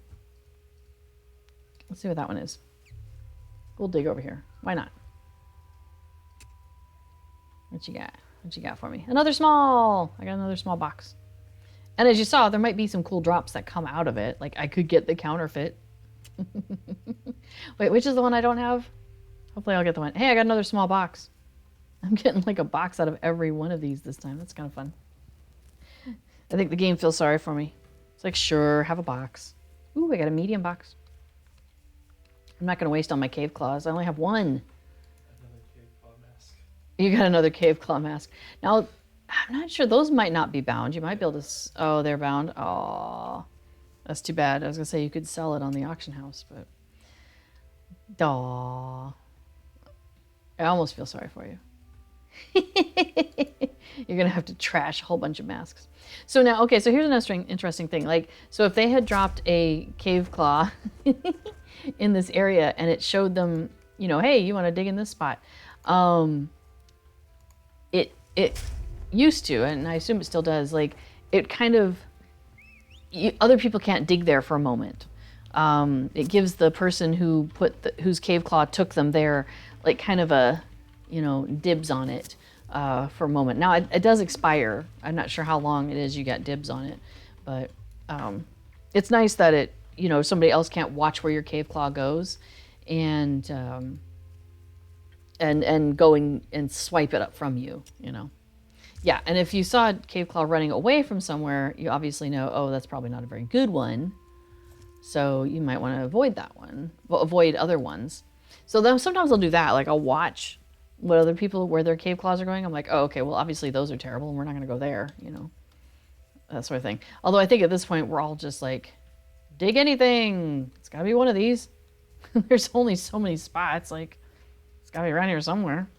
Let's see what that one is. We'll dig over here. Why not? What you got? What you got for me? Another small. I got another small box. And as you saw, there might be some cool drops that come out of it. Like I could get the counterfeit. Wait, which is the one I don't have? Hopefully I'll get the one. Hey, I got another small box. I'm getting like a box out of every one of these this time. That's kind of fun. I think the game feels sorry for me. It's like, sure, have a box. Ooh, I got a medium box. I'm not going to waste all my cave claws. I only have 1. Another cave claw mask. You got another cave claw mask. Now, I'm not sure. Those might not be bound. You might be able to... Oh, they're bound. Oh, that's too bad. I was going to say you could sell it on the auction house, but... Aw. I almost feel sorry for you. You're going to have to trash a whole bunch of masks. So now, okay, so here's an interesting thing. Like, so if they had dropped a cave claw in this area and it showed them, you know, hey, you want to dig in this spot. It used to, and I assume it still does, like, it kind of, other people can't dig there for a moment. It gives the person who whose cave claw took them there, like, kind of a, you know, dibs on it for a moment. Now, it does expire. I'm not sure how long it is you got dibs on it, but it's nice that it, you know, somebody else can't watch where your cave claw goes and go and swipe it up from you, you know. Yeah, and if you saw a cave claw running away from somewhere, you obviously know, oh, that's probably not a very good one. So you might want to avoid that one. Well, avoid other ones. So then sometimes I'll do that. Like I'll watch what other people, where their cave claws are going. I'm like, oh, okay, well, obviously those are terrible and we're not going to go there, you know, that sort of thing. Although I think at this point we're all just like, dig anything. It's got to be one of these. There's only so many spots. Like, it's got to be around here somewhere.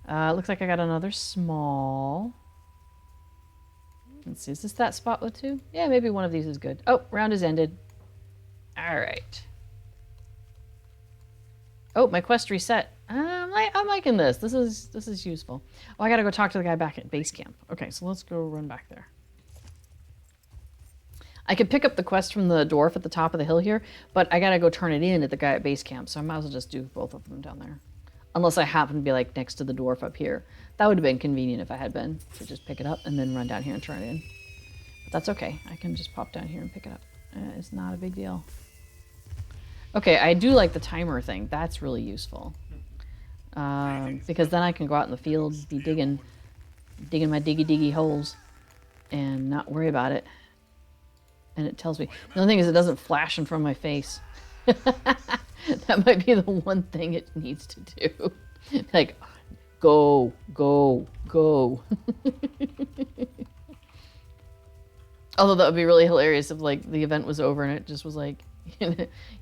Looks like I got another small. Let's see, is this that spot with 2? Yeah, maybe one of these is good. Oh, round is ended. All right. Oh, my quest reset. I'm liking this. This is useful. Oh, I gotta go talk to the guy back at base camp. Okay, so let's go run back there. I could pick up the quest from the dwarf at the top of the hill here, but I gotta go turn it in at the guy at base camp, so I might as well just do both of them down there. Unless I happen to be like next to the dwarf up here. That would have been convenient if I had been, to just pick it up and then run down here and turn it in. But that's okay. I can just pop down here and pick it up. It's not a big deal. Okay, I do like the timer thing. That's really useful. Because then I can go out in the field, be digging my diggy holes, and not worry about it. And it tells me. The only thing is, it doesn't flash in front of my face. That might be the one thing it needs to do. Like, go, go, go. Although that would be really hilarious if, like, the event was over and it just was like,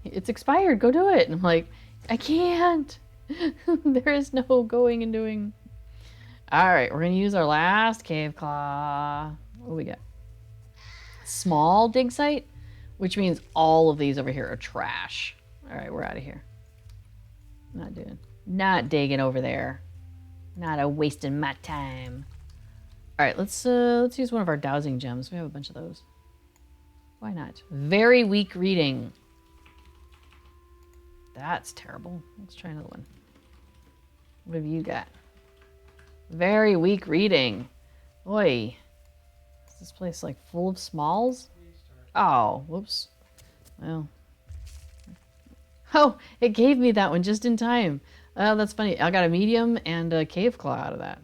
it's expired, go do it. And I'm like, I can't. There is no going and doing. All right, we're going to use our last cave claw. What do we got? Small dig site, which means all of these over here are trash. All right, we're out of here. Not digging over there. Not a wasting my time. All right, let's use one of our dowsing gems. We have a bunch of those. Why not? Very weak reading. That's terrible. Let's try another one. What have you got? Very weak reading. Oi. Is this place like full of smalls? Oh, whoops. Well. Oh, it gave me that one just in time. Oh, that's funny. I got a medium and a cave claw out of that.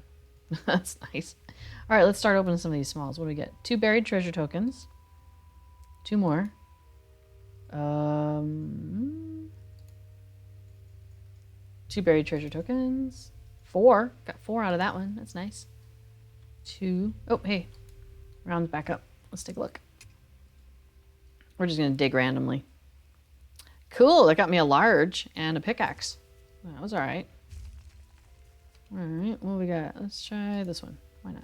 That's nice. All right, let's start opening some of these smalls. What do we get? 2 buried treasure tokens. 2 more. 2 buried treasure tokens. 4. Got 4 out of that one. That's nice. 2. Oh, hey. Rounds back up. Let's take a look. We're just going to dig randomly. Cool. That got me a large and a pickaxe. That was all right. All right. What we got? Let's try this one. Why not?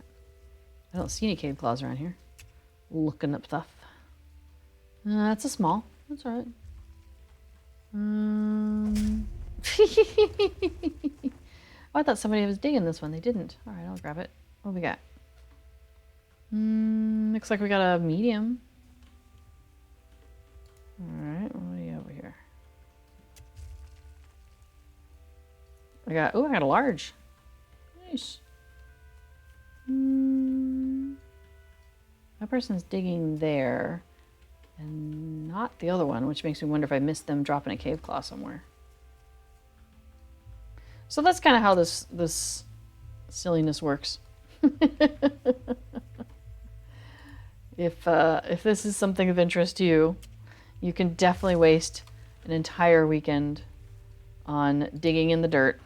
I don't see any cave claws around here. Looking up stuff. That's a small. That's all right. Oh, I thought somebody was digging this one. They didn't. All right, I'll grab it. What do we got? Looks like we got a medium. All right, what do we got over here? I got a large. Nice. That person's digging there and not the other one, which makes me wonder if I missed them dropping a cave claw somewhere. So that's kind of how this silliness works. If this is something of interest to you, you can definitely waste an entire weekend on digging in the dirt.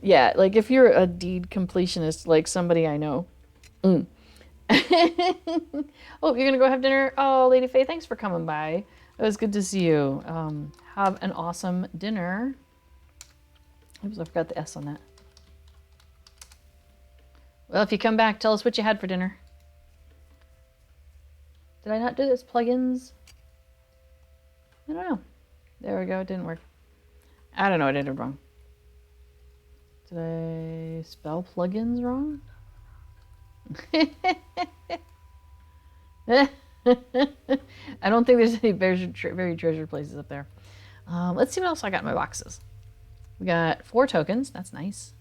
Yeah, like if you're a deed completionist, like somebody I know. Oh, you're gonna go have dinner? Oh, Lady Faye, thanks for coming by. It was good to see you. Have an awesome dinner. Oops, I forgot the S on that. Well, if you come back, tell us what you had for dinner. Did I not do this? Plugins? I don't know. There we go. It didn't work. I don't know. I did it wrong. Did I spell plugins wrong? I don't think there's any buried treasure places up there. Let's see what else I got in my boxes. We got 4 tokens. That's nice.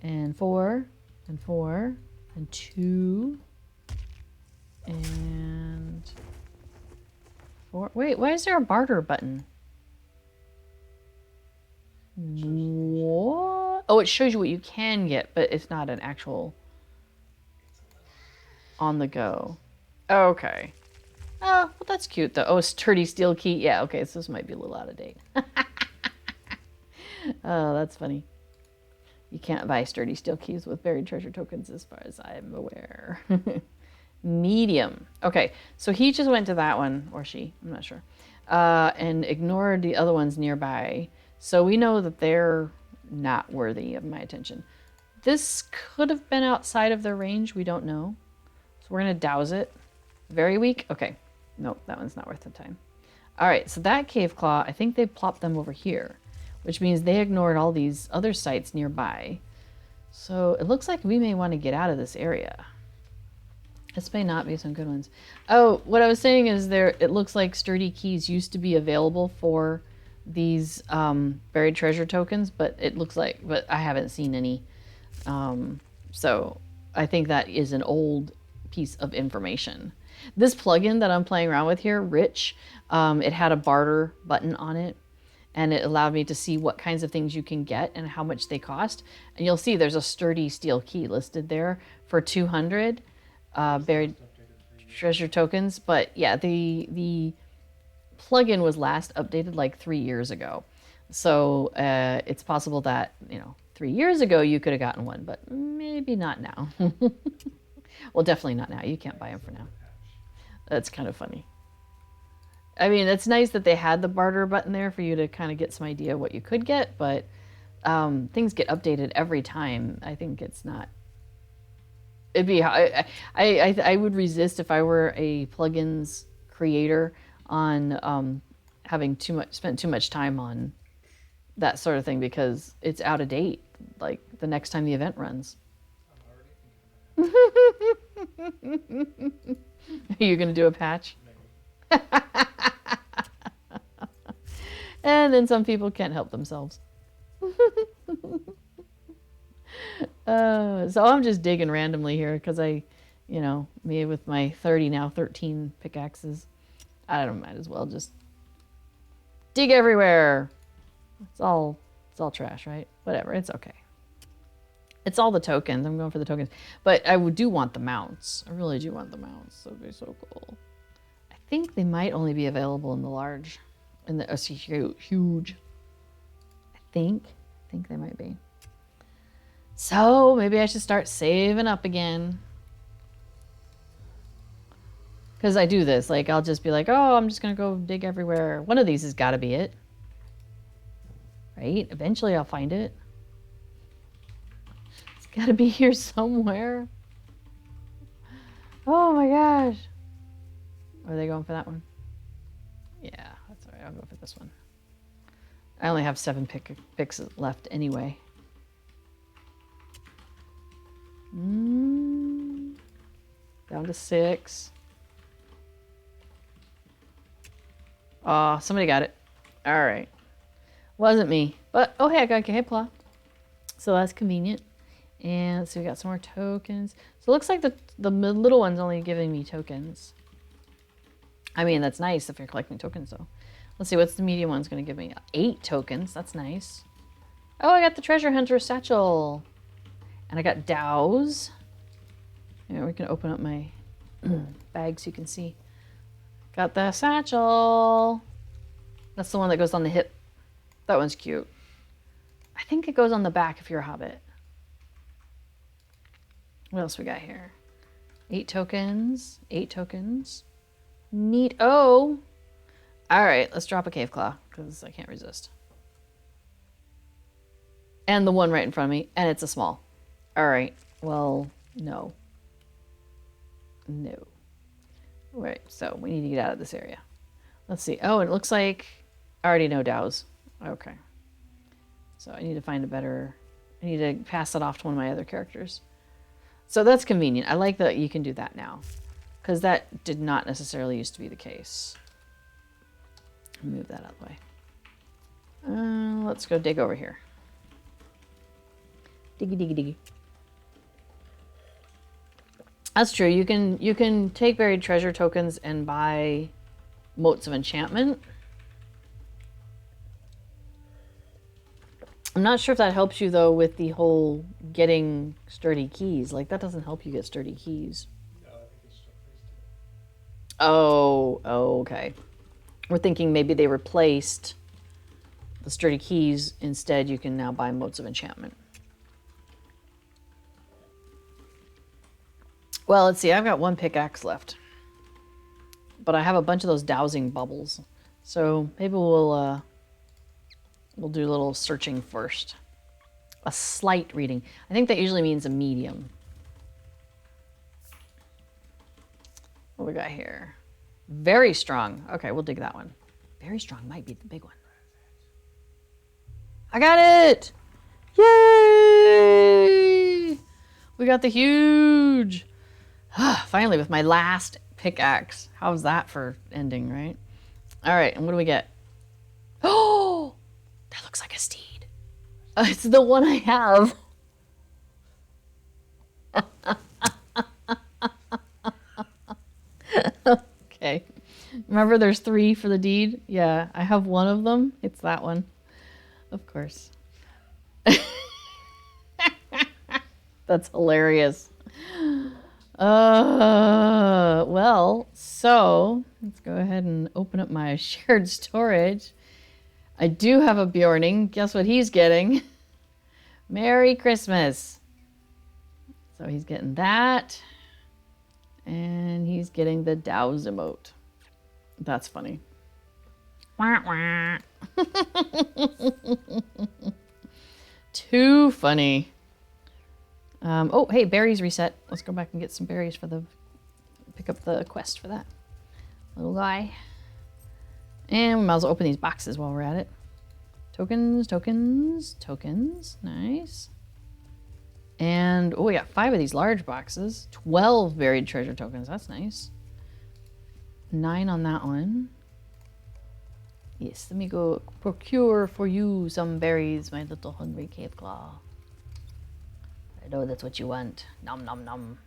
And 4, and 4, and 2, and 4. Wait, why is there a barter button? What? Oh, it shows you what you can get, but it's not an actual on the go. Okay. Oh, well, that's cute, though. Oh, a sturdy steel key. Yeah, okay, so this might be a little out of date. Oh, that's funny. You can't buy sturdy steel keys with buried treasure tokens as far as I'm aware. Medium. Okay, so he just went to that one, or she, I'm not sure, and ignored the other ones nearby. So we know that they're not worthy of my attention. This could have been outside of their range. We don't know. So we're going to douse it. Very weak. Okay. Nope, that one's not worth the time. All right, so that cave claw, I think they plopped them over here, which means they ignored all these other sites nearby. So it looks like we may want to get out of this area. This may not be some good ones. Oh, what I was saying is it looks like sturdy keys used to be available for these buried treasure tokens, but I haven't seen any. So I think that is an old piece of information. This plugin that I'm playing around with here, Rich, it had a barter button on it, and it allowed me to see what kinds of things you can get and how much they cost. And you'll see there's a sturdy steel key listed there for 200 buried treasure tokens. But yeah, the plugin was last updated like 3 years ago. So it's possible that, 3 years ago you could have gotten one, but maybe not now. Well, definitely not now. You can't buy them for now. That's kind of funny. I mean, it's nice that they had the barter button there for you to kind of get some idea what you could get, but things get updated every time. I think it's not. It'd be. I would resist if I were a plugins creator on having spent too much time on that sort of thing because it's out of date. Like the next time the event runs. I'm already thinking Are you gonna do a patch? And then some people can't help themselves. So I'm just digging randomly here because me with my 13 pickaxes, might as well just dig everywhere. It's all trash, right? Whatever, it's okay. It's all the tokens. I'm going for the tokens. But I do want the mounts. I really do want the mounts. That would be so cool. I think they might only be available in the large. Huge. I think they might be. So maybe I should start saving up again. Because I do this. Like, I'll just be like, oh, I'm just going to go dig everywhere. One of these has got to be it. Right? Eventually I'll find it. Got to be here somewhere. Oh my gosh. Are they going for that one? Yeah, that's all right. I'll go for this one. I only have 7 picks left anyway. Down to 6. Oh, somebody got it. All right. Wasn't me. But, oh, hey, I got a cave claw. So that's convenient. And so we got some more tokens. So it looks like the little one's only giving me tokens. I mean, that's nice if you're collecting tokens, though. Let's see, what's the medium one's going to give me? 8 tokens. That's nice. Oh, I got the treasure hunter satchel. And I got Dows. Yeah, we can open up my bag so you can see. Got the satchel. That's the one that goes on the hip. That one's cute. I think it goes on the back if you're a Hobbit. What else we got here? 8 tokens. 8 tokens. Neat. Oh! Alright, let's drop a cave claw, because I can't resist. And the one right in front of me, and it's a small. Alright, well, no. No. Right, so we need to get out of this area. Let's see. Oh, it looks like I already know Dows. Okay. So I need to find I need to pass that off to one of my other characters. So that's convenient. I like that you can do that now, because that did not necessarily used to be the case. Move that out of the way. Let's go dig over here. Diggy, diggy, diggy. That's true. You can take buried treasure tokens and buy motes of enchantment. I'm not sure if that helps you, though, with the whole getting sturdy keys. Like, that doesn't help you get sturdy keys. No, I think it's still placed. Oh, okay. We're thinking maybe they replaced the sturdy keys. Instead, you can now buy motes of enchantment. Well, let's see. I've got 1 pickaxe left. But I have a bunch of those dowsing bubbles. So maybe we'll do a little searching first. A slight reading. I think that usually means a medium. What we got here? Very strong. Okay, we'll dig that one. Very strong might be the big one. I got it! Yay! We got the huge. Finally, with my last pickaxe. How's that for ending, right? All right, and what do we get? Oh! That looks like a steed. It's the one I have. Okay. Remember there's 3 for the deed? Yeah, I have one of them. It's that one. Of course. That's hilarious. Well, so let's go ahead and open up my shared storage. I do have a Bjorning. Guess what he's getting? Merry Christmas. So he's getting that. And he's getting the Dows emote. That's funny. Wah, wah. Too funny. Oh, hey, berries reset. Let's go back and get some berries for the... Pick up the quest for that little guy. And we might as well open these boxes while we're at it. Tokens, tokens, tokens. Nice. And, oh, we got 5 of these large boxes. 12 buried treasure tokens. That's nice. 9 on that one. Yes, let me go procure for you some berries, my little hungry cave claw. I know that's what you want. Nom nom nom.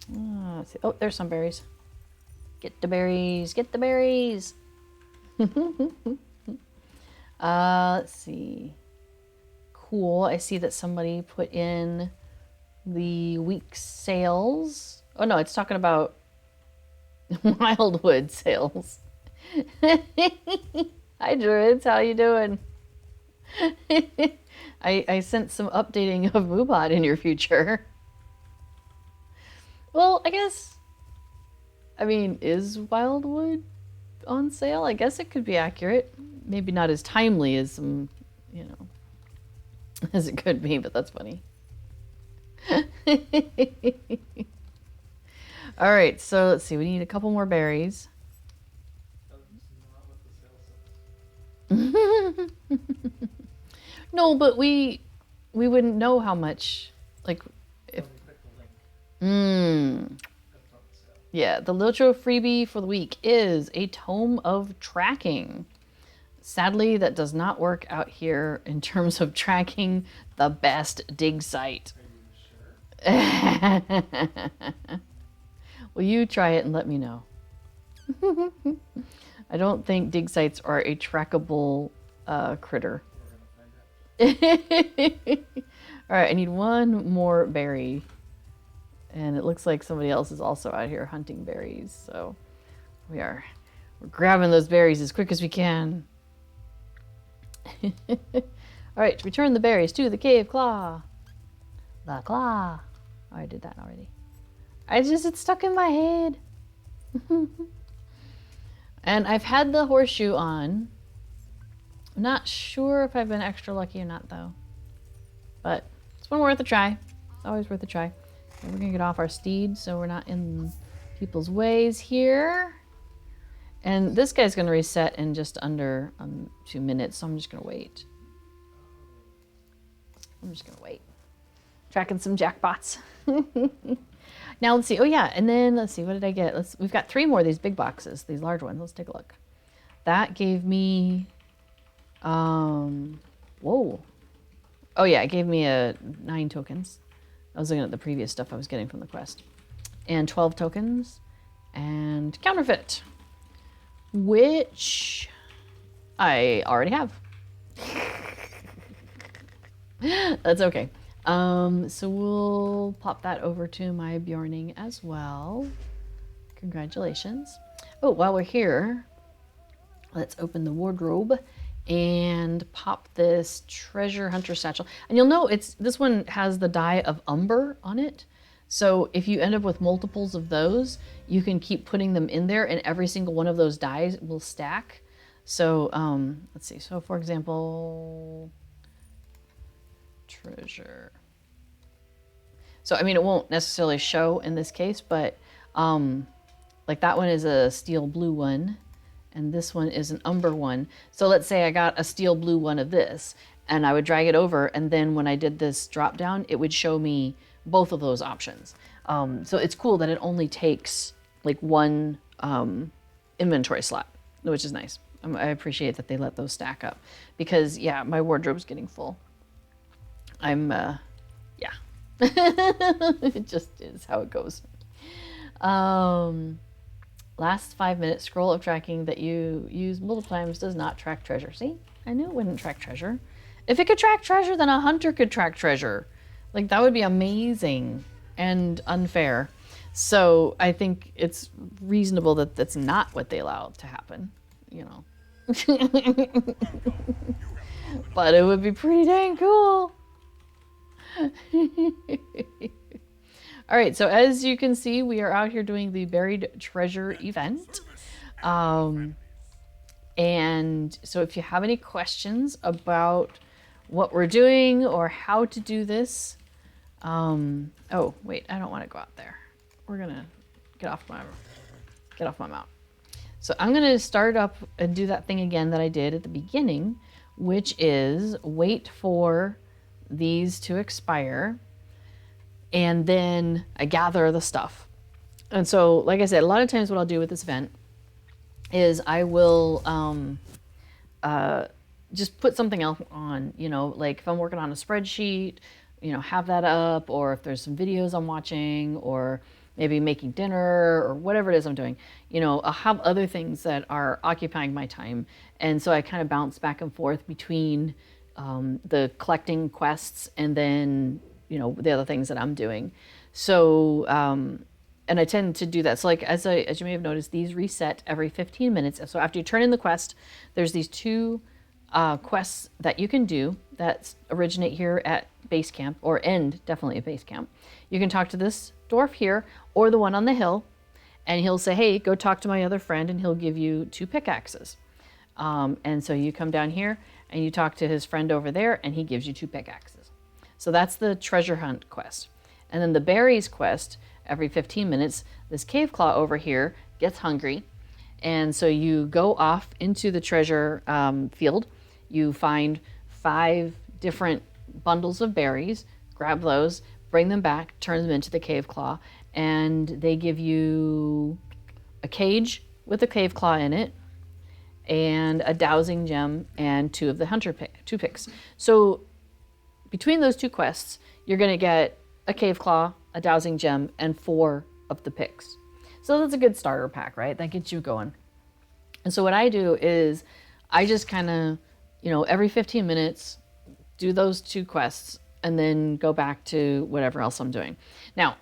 Let's see. Oh, there's some berries. Get the berries. Get the berries. Let's see. Cool. I see that somebody put in the week's sales. Oh no, it's talking about Wildwood sales. Hi Druids, how you doing? I sent some updating of Moobot in your future. Well, I guess, I mean, is Wildwood on sale? I guess it could be accurate. Maybe not as timely as some, you know, as it could be, but that's funny. All right, so let's see. We need a couple more berries. That's not what the sale says. No, but we wouldn't know how much. Like, if. When you click the link, that's not the sale. Yeah, the LOTRO freebie for the week is a tome of tracking. Sadly, that does not work out here in terms of tracking the best dig site. Are you sure? Will you try it and let me know? I don't think dig sites are a trackable critter. We're gonna find out. All right, I need one more berry. And it looks like somebody else is also out here hunting berries. So we're grabbing those berries as quick as we can. All right, return the berries to the cave claw. The claw. Oh, I did that already. It's stuck in my head. And I've had the horseshoe on. I'm not sure if I've been extra lucky or not, though. But it's been worth a try. It's always worth a try. And we're gonna get off our steed so we're not in people's ways here. And this guy's gonna reset in just under 2 minutes, so I'm just gonna wait. Tracking some jackpots. Now let's see. Oh yeah, and then let's see. What did I get? We've got 3 more of these big boxes, these large ones. Let's take a look. That gave me. Whoa. Oh yeah, it gave me 9 tokens. I was looking at the previous stuff I was getting from the quest. And 12 tokens. And counterfeit. Which I already have. That's okay. So we'll pop that over to my Bjorning as well. Congratulations. Oh, while we're here, let's open the wardrobe and pop this treasure hunter satchel. And you'll know this one has the dye of umber on it. So if you end up with multiples of those, you can keep putting them in there and every single one of those dyes will stack. So let's see. So for example, treasure. So I mean, it won't necessarily show in this case, but like that one is a steel blue one. And this one is an umber one. So let's say I got a steel blue one of this and I would drag it over. And then when I did this drop down, it would show me both of those options. So it's cool that it only takes like one inventory slot, which is nice. I appreciate that they let those stack up because yeah, my wardrobe's getting full. Yeah, it just is how it goes. Last 5 minutes scroll of tracking that you use multiple times does not track treasure. See, I knew it wouldn't track treasure. If it could track treasure, then a hunter could track treasure. Like, that would be amazing and unfair. So I think it's reasonable that that's not what they allow to happen, you know. But it would be pretty dang cool. All right, so as you can see, we are out here doing the buried treasure event. And so if you have any questions about what we're doing or how to do this, oh, wait, I don't want to go out there. We're gonna get off my mount. So I'm gonna start up and do that thing again that I did at the beginning, which is wait for these to expire, and then I gather the stuff. And so, like I said, a lot of times what I'll do with this event is I will just put something else on, you know, like if I'm working on a spreadsheet, you know, have that up, or if there's some videos I'm watching, or maybe making dinner, or whatever it is I'm doing, you know, I'll have other things that are occupying my time. And so I kind of bounce back and forth between the collecting quests and then, you know, the other things that I'm doing. So, and I tend to do that. So like, as you may have noticed, these reset every 15 minutes. So after you turn in the quest, there's these two quests that you can do that originate here at base camp, or end definitely at base camp. You can talk to this dwarf here or the one on the hill, and he'll say, hey, go talk to my other friend, and he'll give you 2 pickaxes. And so you come down here and you talk to his friend over there, and he gives you 2 pickaxes. So that's the treasure hunt quest. And then the berries quest, every 15 minutes, this cave claw over here gets hungry. And so you go off into the treasure field. You find 5 different bundles of berries, grab those, bring them back, turn them into the cave claw, and they give you a cage with a cave claw in it, and a dowsing gem, and 2 of the hunter picks. So between those 2 quests, you're going to get a cave claw, a dowsing gem, and 4 of the picks. So that's a good starter pack, right? That gets you going. And so what I do is I just kind of, you know, every 15 minutes, do those 2 quests, and then go back to whatever else I'm doing. Now,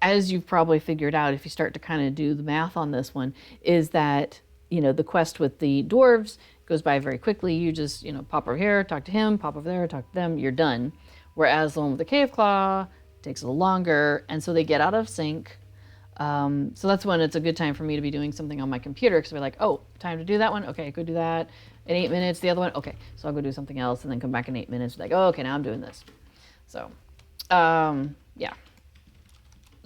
as you've probably figured out, if you start to kind of do the math on this one, is that, you know, the quest with the dwarves goes by very quickly. You just, you know, pop over here, talk to him, pop over there, talk to them, you're done. Whereas the one with the cave claw takes a little longer, and so they get out of sync. So that's when it's a good time for me to be doing something on my computer, because I'll be like, oh, time to do that one. Okay, go do that. In 8 minutes, the other one. Okay, so I'll go do something else, and then come back in 8 minutes. Like, oh, okay, now I'm doing this. So, yeah.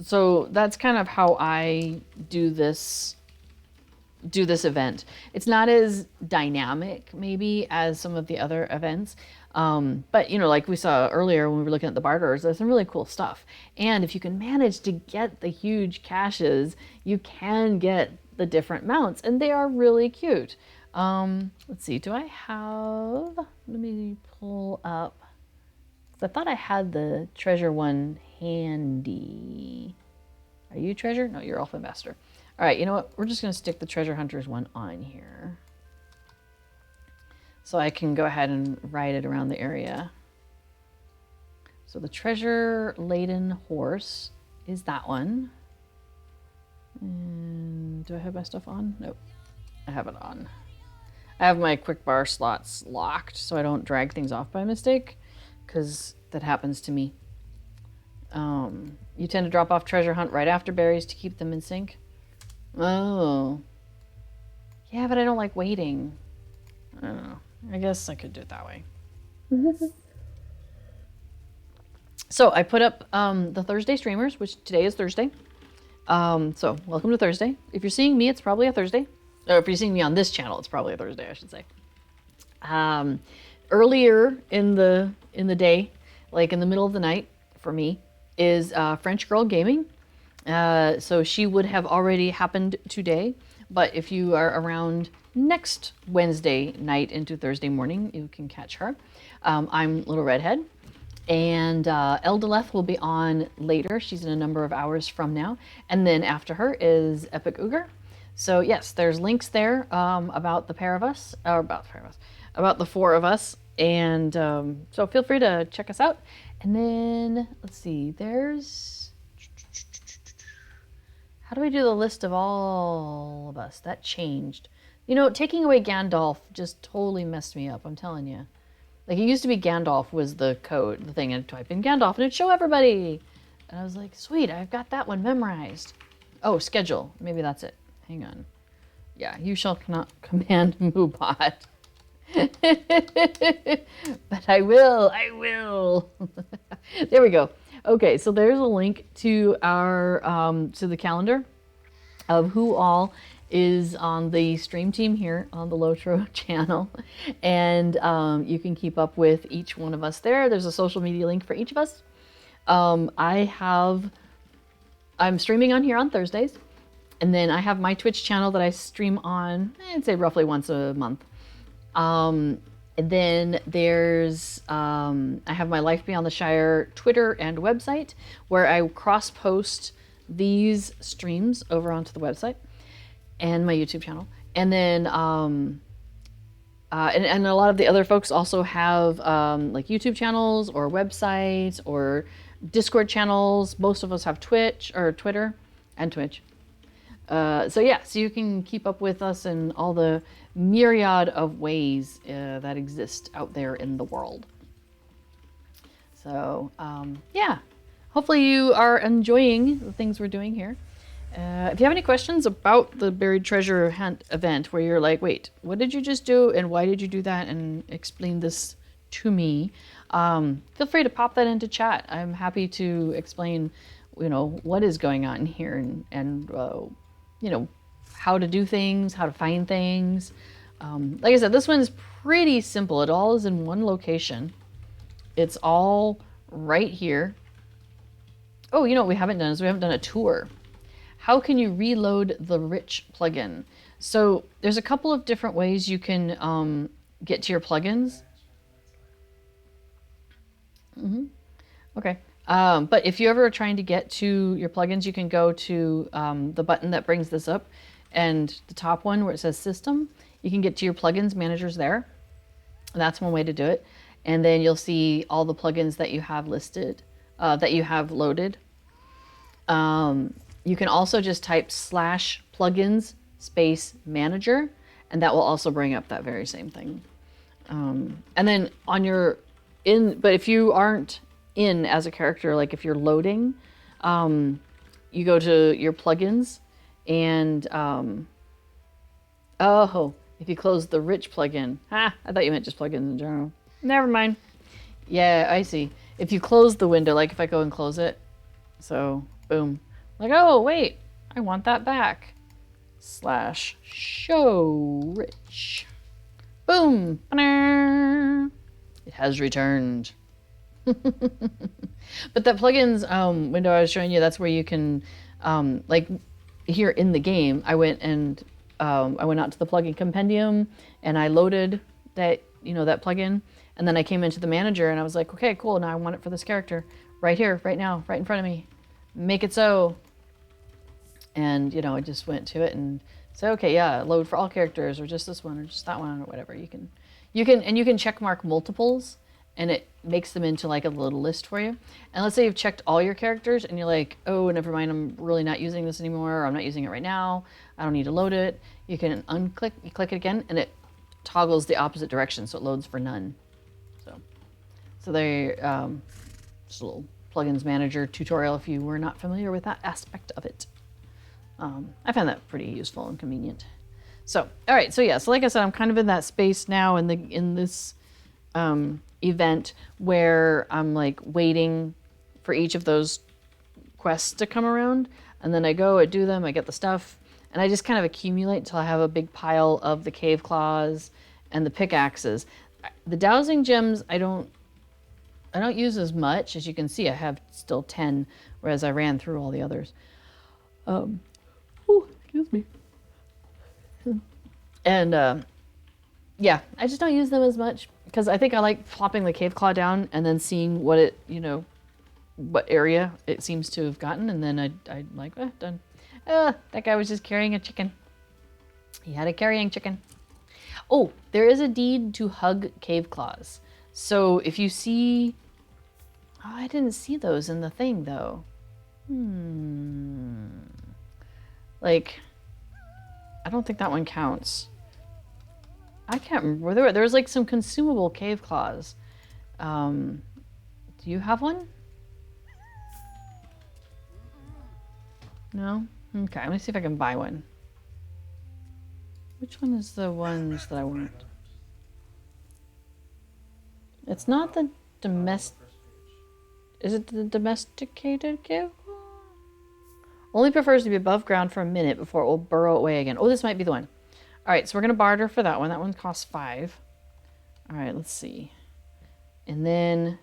So that's kind of how I do this event. It's not as dynamic maybe as some of the other events. But you know, like we saw earlier when we were looking at the barterers, there's some really cool stuff. And if you can manage to get the huge caches, you can get the different mounts, and they are really cute. Let's see, do I have, let me pull up, 'cause I thought I had the treasure one handy. Are you treasure? No, you're Elf Ambassador. All right, you know what? We're just going to stick the treasure hunters one on here, so I can go ahead and ride it around the area. So the treasure laden horse is that one. And do I have my stuff on? Nope, I have it on. I have my quick bar slots locked so I don't drag things off by mistake, because that happens to me. You tend to drop off treasure hunt right after berries to keep them in sync. Oh. Yeah, but I don't like waiting. I don't know. I guess I could do it that way. So I put up the Thursday streamers, which today is Thursday. So welcome to Thursday. If you're seeing me, it's probably a Thursday. Or if you're seeing me on this channel, it's probably a Thursday, I should say. Earlier in the day, like in the middle of the night for me, is French Girl Gaming. So she would have already happened today, but if you are around next Wednesday night into Thursday morning, you can catch her. I'm Little Redhead, and Aldúlf will be on later. She's in a number of hours from now, and then after her is Epic Ogre. So yes, there's links there about the pair of us, or about the pair of us, about the four of us, and so feel free to check us out. And then let's see, there's how do I do the list of all of us? That changed. You know, taking away Gandalf just totally messed me up. I'm telling you. Like, it used to be Gandalf was the code, the thing, and I'd type in Gandalf and it'd show everybody. And I was like, sweet, I've got that one memorized. Oh, schedule. Maybe that's it. Hang on. Yeah, you shall not command Moobot. But I will. There we go. Okay, so there's a link to our, to the calendar of who all is on the stream team here on the LOTRO channel. And you can keep up with each one of us there. There's a social media link for each of us. I'm streaming on here on Thursdays. And then I have my Twitch channel that I stream on, I'd say roughly once a month. And then there's, I have my Life Beyond the Shire Twitter and website where I cross-post these streams over onto the website and my YouTube channel. And then, and a lot of the other folks also have like YouTube channels or websites or Discord channels. Most of us have Twitch or Twitter and Twitch. So yeah, so you can keep up with us in all the myriad of ways that exist out there in the world. So yeah, hopefully you are enjoying the things we're doing here. If you have any questions about the buried treasure hunt event where you're like, wait, what did you just do and why did you do that, and explain this to me, feel free to pop that into chat. I'm happy to explain, you know, what is going on here and you know, how to do things, how to find things. Like I said, this one is pretty simple. It all is in one location. It's all right here. Oh, you know what we haven't done is we haven't done a tour. How can you reload the Rich plugin? So there's a couple of different ways you can get to your plugins. Okay. But if you ever are trying to get to your plugins, you can go to the button that brings this up, and the top one where it says System, you can get to your plugins managers there. That's one way to do it. And then you'll see all the plugins that you have listed, that you have loaded. You can also just type /plugins /manager, and that will also bring up that very same thing. And then on your but if you aren't in as a character, like if you're loading, you go to your plugins and if you close the Rich plugin, I thought you meant just plugins in general. Never mind. Yeah, I see. If you close the window, like if I go and close it, so boom, like, oh wait, I want that back. /show Rich. Boom. It has returned. But that plugins window I was showing you, that's where you can, like here in the game, I went out to the plugin compendium and I loaded that, you know, that plugin, and then I came into the manager and I was like, okay, cool, now I want it for this character right here, right now, right in front of me. Make it so. And, you know, I just went to it and said, okay, yeah, load for all characters, or just this one, or just that one, or whatever. You can check mark multiples, and it makes them into like a little list for you. And let's say you've checked all your characters and you're like, oh, never mind, I'm really not using this anymore, or I'm not using it right now, I don't need to load it. You can unclick, you click it again, and it toggles the opposite direction, so it loads for none. So they just a little plugins manager tutorial if you were not familiar with that aspect of it. I found that pretty useful and convenient. So, all right, so yeah, so like I said, I'm kind of in that space now in this event where I'm like waiting for each of those quests to come around, and then I go, I do them, I get the stuff, and I just kind of accumulate until I have a big pile of the cave claws and the pickaxes. The Dowsing Gems, I don't use as much. As you can see, I have still 10, whereas I ran through all the others. Excuse me. And yeah, I just don't use them as much because I think I like plopping the cave claw down and then seeing what it, you know, what area it seems to have gotten, and then I'd like, done. That guy was just carrying a chicken. He had a carrying chicken. Oh, there is a deed to hug cave claws. So if you see... Oh, I didn't see those in the thing, though. Like, I don't think that one counts. I can't remember. There was like some consumable cave claws. Do you have one? No? Okay, let me see if I can buy one. Which one is the ones that I want? It's not the domestic... Is it the domesticated cave claw? Only prefers to be above ground for a minute before it will burrow away again. Oh, this might be the one. All right, so we're going to barter for that one. That one costs 5. All right, let's see. And then...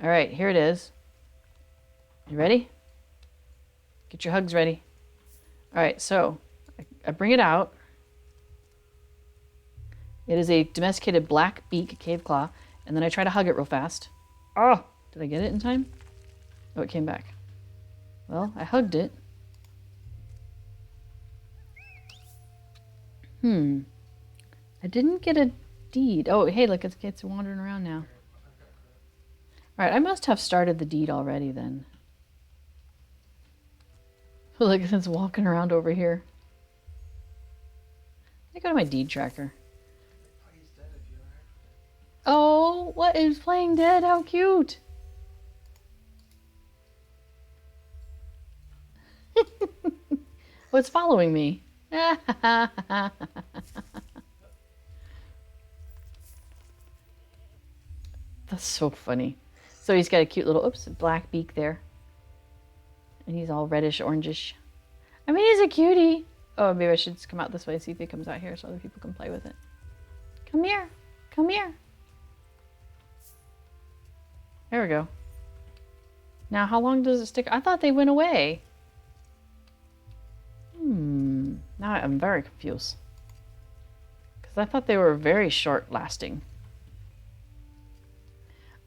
All right, here it is. You ready? Get your hugs ready. All right, so I bring it out. It is a domesticated black beak cave claw. And then I try to hug it real fast. Oh, did I get it in time? Oh, it came back. Well, I hugged it. I didn't get a deed. Oh, hey, look, it's wandering around now. All right, I must have started the deed already then. Look, it's walking around over here. Let me go to my deed tracker. Oh, what is playing dead? How cute. What's following me? That's so funny. So he's got a cute little, oops, black beak there. And he's all reddish, orangish. I mean, he's a cutie. Oh, maybe I should just come out this way, see if he comes out here so other people can play with it. Come here. Come here. There we go. Now, how long does it stick? I thought they went away. Now I'm very confused. Because I thought they were very short lasting.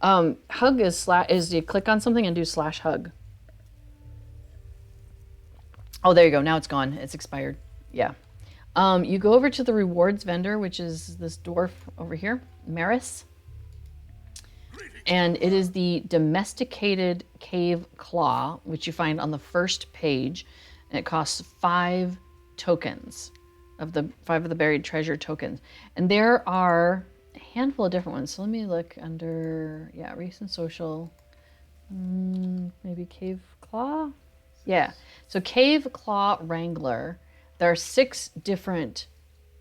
Hug is you click on something and do /hug. Oh, there you go. Now it's gone. It's expired. Yeah. You go over to the rewards vendor, which is this dwarf over here, Maris. And it is the domesticated cave claw, which you find on the first page. And it costs 5 tokens of the 5 of the buried treasure tokens. And there are a handful of different ones. So let me look under, yeah, recent social, maybe cave claw. Yeah. So cave claw wrangler. There are 6 different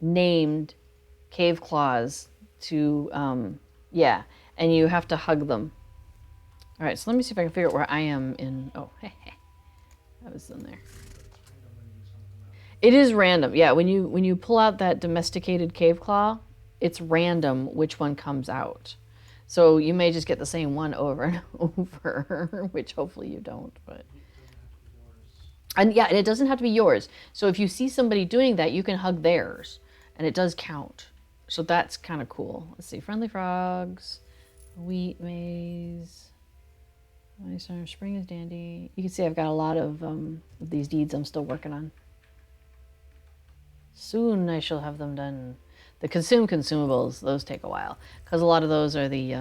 named cave claws to, yeah. And you have to hug them. All right, so let me see if I can figure out where I am in... Oh, that was in there. It is random. Yeah, when you pull out that domesticated cave claw, it's random which one comes out. So you may just get the same one over and over, which hopefully you don't. But and yeah, and it doesn't have to be yours. So if you see somebody doing that, you can hug theirs, and it does count. So that's kind of cool. Let's see, friendly frogs. Wheat maize. Spring is dandy. You can see I've got a lot of these deeds I'm still working on. Soon I shall have them done. The consumables, those take a while. Because a lot of those are the,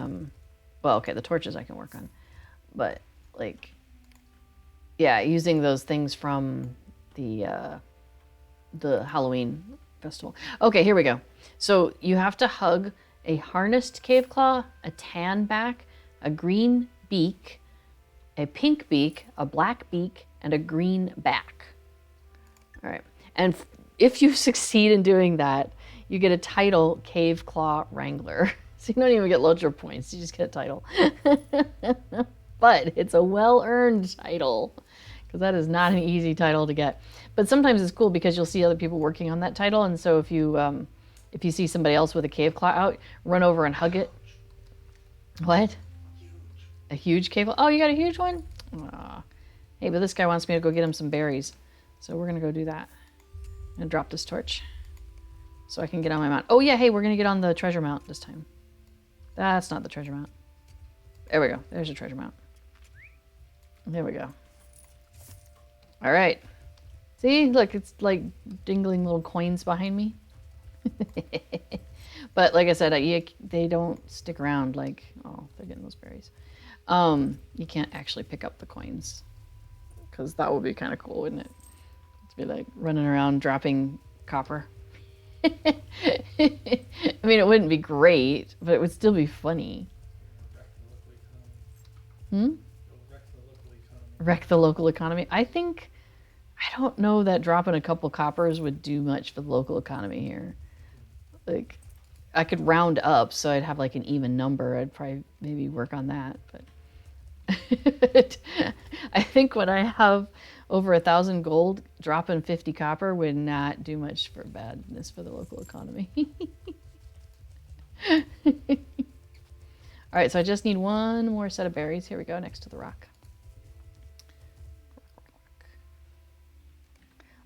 well, okay, the torches I can work on. But, like, yeah, using those things from the Halloween festival. Okay, here we go. So you have to hug a harnessed cave claw, a tan back, a green beak, a pink beak, a black beak, and a green back. All right. And if you succeed in doing that, you get a title, Cave Claw Wrangler. So you don't even get LOTRO points. You just get a title. But it's a well-earned title, because that is not an easy title to get. But sometimes it's cool because you'll see other people working on that title. And so if you see somebody else with a cave claw out, run over and hug it. What? A huge cave claw? Oh, you got a huge one? Aw. Hey, but this guy wants me to go get him some berries. So we're going to go do that. I'm going to drop this torch so I can get on my mount. Oh, yeah, hey, we're going to get on the treasure mount this time. That's not the treasure mount. There we go. There's a treasure mount. There we go. All right. See, look, it's like dingling little coins behind me. But like I said, they don't stick around like, oh, they're getting those berries. You can't actually pick up the coins because that would be kind of cool, wouldn't it? To be like running around dropping copper. I mean, it wouldn't be great, but it would still be funny. Wreck the local economy. I don't know that dropping a couple coppers would do much for the local economy here. Like, I could round up so I'd have like an even number. I'd probably maybe work on that, but I think when I have over 1,000 gold, dropping 50 copper would not do much for badness for the local economy. All right, so I just need one more set of berries. Here we go, next to the rock.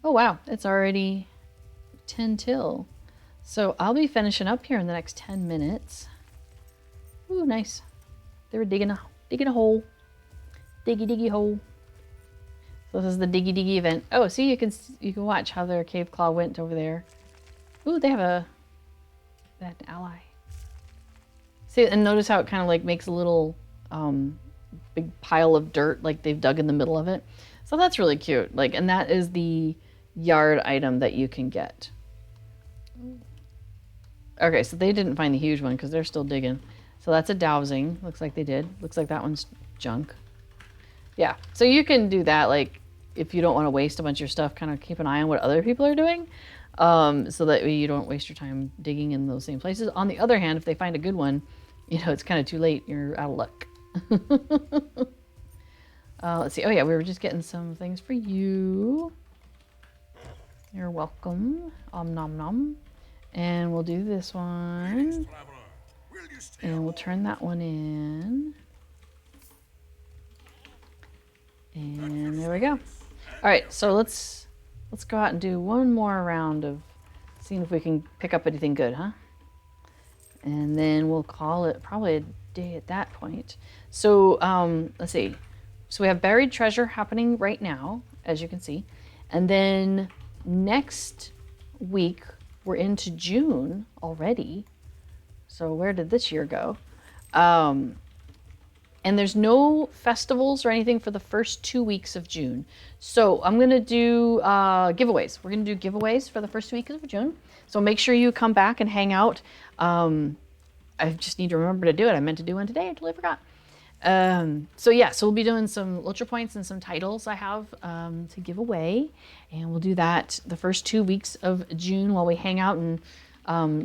Oh wow, it's already 10 till. So I'll be finishing up here in the next 10 minutes. Ooh, nice. They were digging a hole. Diggy hole. So this is the diggy event. Oh, see, you can watch how their cave claw went over there. Ooh, they have that ally. See, and notice how it kind of like makes a little big pile of dirt like they've dug in the middle of it. So that's really cute. Like, and that is the yard item that you can get. Okay, so they didn't find the huge one because they're still digging. So that's a dowsing. Looks like they did. Looks like that one's junk. Yeah, so you can do that, like, if you don't want to waste a bunch of your stuff, kind of keep an eye on what other people are doing, so that you don't waste your time digging in those same places. On the other hand, if they find a good one, you know, it's kind of too late. You're out of luck. Let's see. Oh, yeah, we were just getting some things for you. You're welcome. Nom nom. And we'll do this one. And we'll turn that one in. And there we go. All right, so let's go out and do one more round of seeing if we can pick up anything good, huh? And then we'll call it probably a day at that point. So let's see. So we have buried treasure happening right now, as you can see. And then next week, we're into June already. So where did this year go? And there's no festivals or anything for the first 2 weeks of June. So I'm gonna do giveaways. We're gonna do giveaways for the first 2 weeks of June. So make sure you come back and hang out. I just need to remember to do it. I meant to do one today, I totally forgot. So yeah, so we'll be doing some LOTRO points and some titles I have to give away. And we'll do that the first 2 weeks of June while we hang out and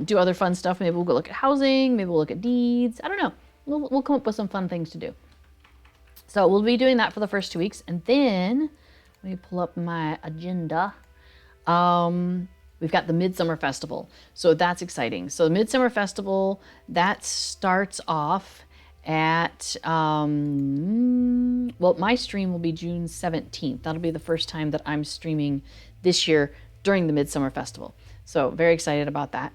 do other fun stuff. Maybe we'll go look at housing, maybe we'll look at deeds. I don't know. We'll come up with some fun things to do. So we'll be doing that for the first 2 weeks. And then, let me pull up my agenda. We've got the Midsummer Festival. So that's exciting. So the Midsummer Festival, that starts off at, well, my stream will be June 17th. That'll be the first time that I'm streaming this year during the Midsummer Festival. So very excited about that.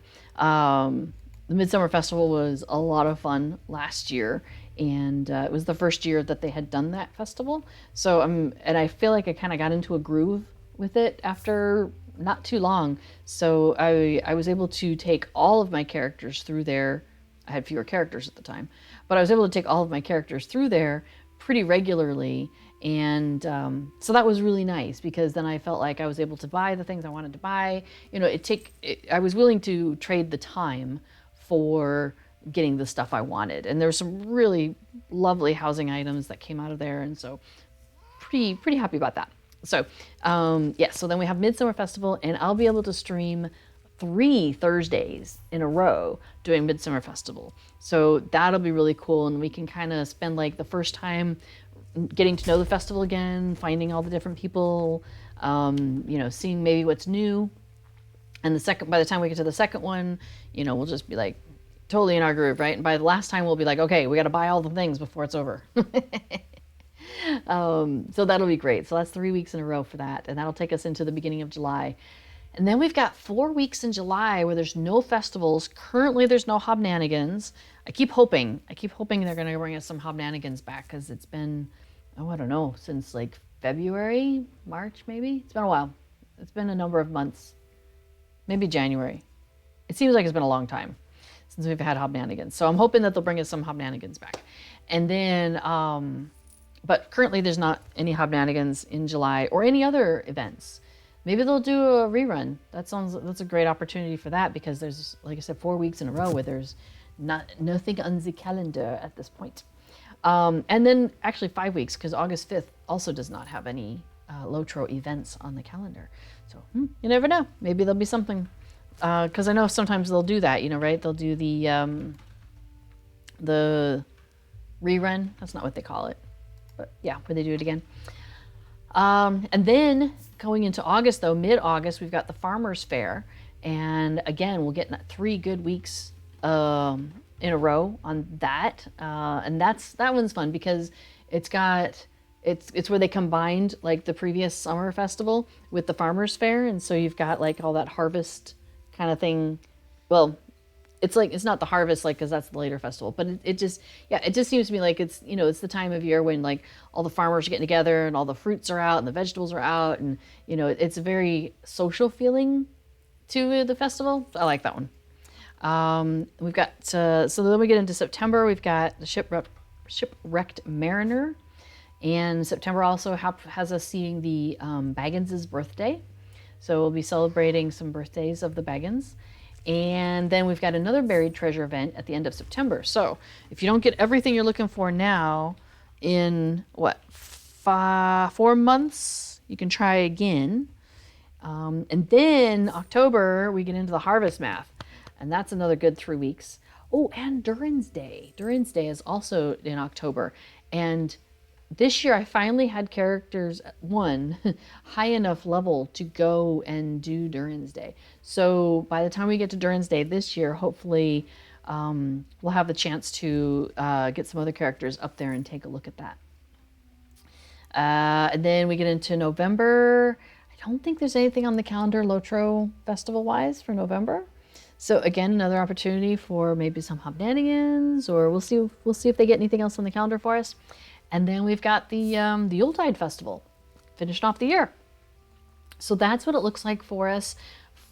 The Midsummer Festival was a lot of fun last year, and it was the first year that they had done that festival. So and I feel like I kind of got into a groove with it after not too long. So I was able to take all of my characters through there. I had fewer characters at the time, but I was able to take all of my characters through there pretty regularly. And so that was really nice because then I felt like I was able to buy the things I wanted to buy. You know, I was willing to trade the time for getting the stuff I wanted. And there were some really lovely housing items that came out of there. And so pretty happy about that. So yeah, so then we have Midsummer Festival, and I'll be able to stream 3 Thursdays in a row doing Midsummer Festival. So that'll be really cool. And we can kind of spend like the first time getting to know the festival again, finding all the different people, you know, seeing maybe what's new. And by the time we get to the second one, you know, we'll just be like totally in our groove, right? And by the last time, we'll be like, okay, we got to buy all the things before it's over. So that'll be great. So that's 3 weeks in a row for that. And that'll take us into the beginning of July. And then we've got 4 weeks in July where there's no festivals. Currently, there's no Hobnanigans. I keep hoping they're going to bring us some Hobnanigans back because it's been, oh, I don't know, since like February, March maybe. It's been a while. It's been a number of months, maybe January. It seems like it's been a long time since we've had Hobnanigans. So I'm hoping that they'll bring us some Hobnanigans back. And then, but currently there's not any Hobnanigans in July or any other events. Maybe they'll do a rerun. That's a great opportunity for that, because there's, like I said, 4 weeks in a row where there's nothing on the calendar at this point. And then actually 5 weeks, because August 5th also does not have any LOTRO events on the calendar. So you never know. Maybe there'll be something. Because I know sometimes they'll do that, right? They'll do the rerun. That's not what they call it. But yeah, where they do it again. And then going into August, though, mid-August, we've got the Farmers Fair. And again, we'll get 3 good weeks in a row on that. And that one's fun, because it's where they combined like the previous summer festival with the Farmers Fair. And so you've got like all that harvest kind of thing. Well, it's not the harvest, like, because that's the later festival, but it just seems to me like it's the time of year when like all the farmers are getting together and all the fruits are out and the vegetables are out, and it's a very social feeling to the festival. I like that one. We've got so then we get into September. We've got the Shipwrecked Mariner, and September also has us seeing the Baggins' birthday. So we'll be celebrating some birthdays of the Baggins. And then we've got another buried treasure event at the end of September. So if you don't get everything you're looking for now in 4 months, you can try again. And then October, we get into the Harvest Math. And that's another good 3 weeks. Oh, and Durin's Day. Durin's Day is also in October. And this year I finally had characters, high enough level to go and do Durin's Day. So by the time we get to Durin's Day this year, hopefully we'll have the chance to get some other characters up there and take a look at that. And then we get into November. I don't think there's anything on the calendar LOTRO festival-wise for November. So again, another opportunity for maybe some Hobnanigans, or we'll see if they get anything else on the calendar for us. And then we've got the Yuletide Festival, finished off the year. So that's what it looks like for us,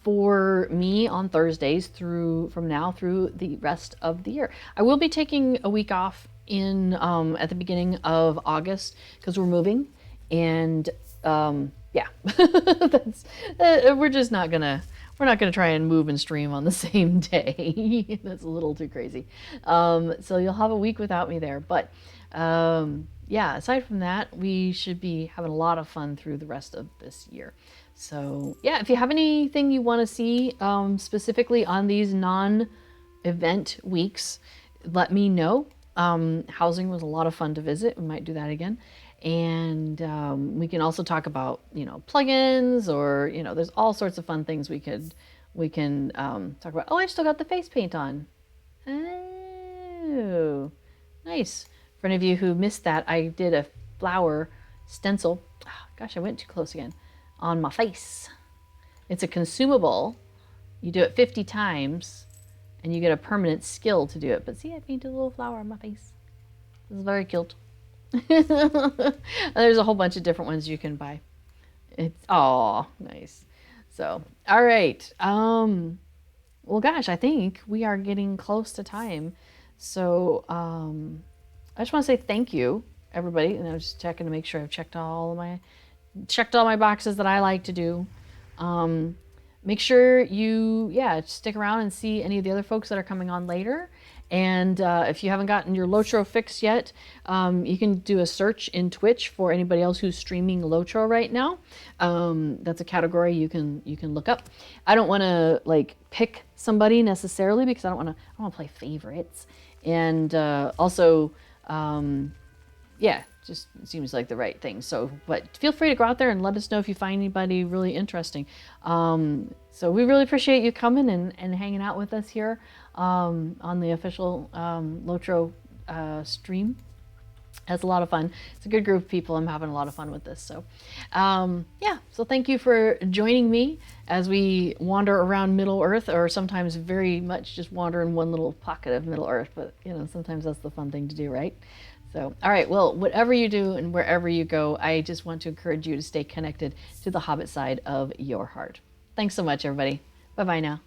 for me on Thursdays from now through the rest of the year. I will be taking a week off at the beginning of August, because we're moving, and we're just not gonna. We're not going to try and move and stream on the same day. That's a little too crazy. So you'll have a week without me there. But aside from that, we should be having a lot of fun through the rest of this year. So yeah, if you have anything you want to see specifically on these non-event weeks, let me know. Housing was a lot of fun to visit. We might do that again. And we can also talk about, plugins, or, there's all sorts of fun things we can talk about. Oh, I still got the face paint on. Oh, nice. For any of you who missed that, I did a flower stencil. Oh, gosh, I went too close again. On my face. It's a consumable. You do it 50 times, and you get a permanent skill to do it. But see, I painted a little flower on my face. This is very cute. There's a whole bunch of different ones you can buy. It's nice. So, all right. Well, gosh, I think we are getting close to time. So, I just want to say thank you, everybody. And I was just checking to make sure I've checked all my boxes that I like to do. Make sure you, stick around and see any of the other folks that are coming on later. And if you haven't gotten your LOTRO fix yet, you can do a search in Twitch for anybody else who's streaming LOTRO right now. That's a category you can look up. I don't want to pick somebody necessarily, because I don't want to play favorites. And also, just seems like the right thing. So, but feel free to go out there and let us know if you find anybody really interesting. So we really appreciate you coming and hanging out with us here on the official LOTRO stream. It's a lot of fun. It's a good group of people. I'm having a lot of fun with this. So, so thank you for joining me as we wander around Middle Earth, or sometimes very much just wander in one little pocket of Middle Earth. But, sometimes that's the fun thing to do, right? So, all right, well, whatever you do and wherever you go, I just want to encourage you to stay connected to the Hobbit side of your heart. Thanks so much, everybody. Bye bye now.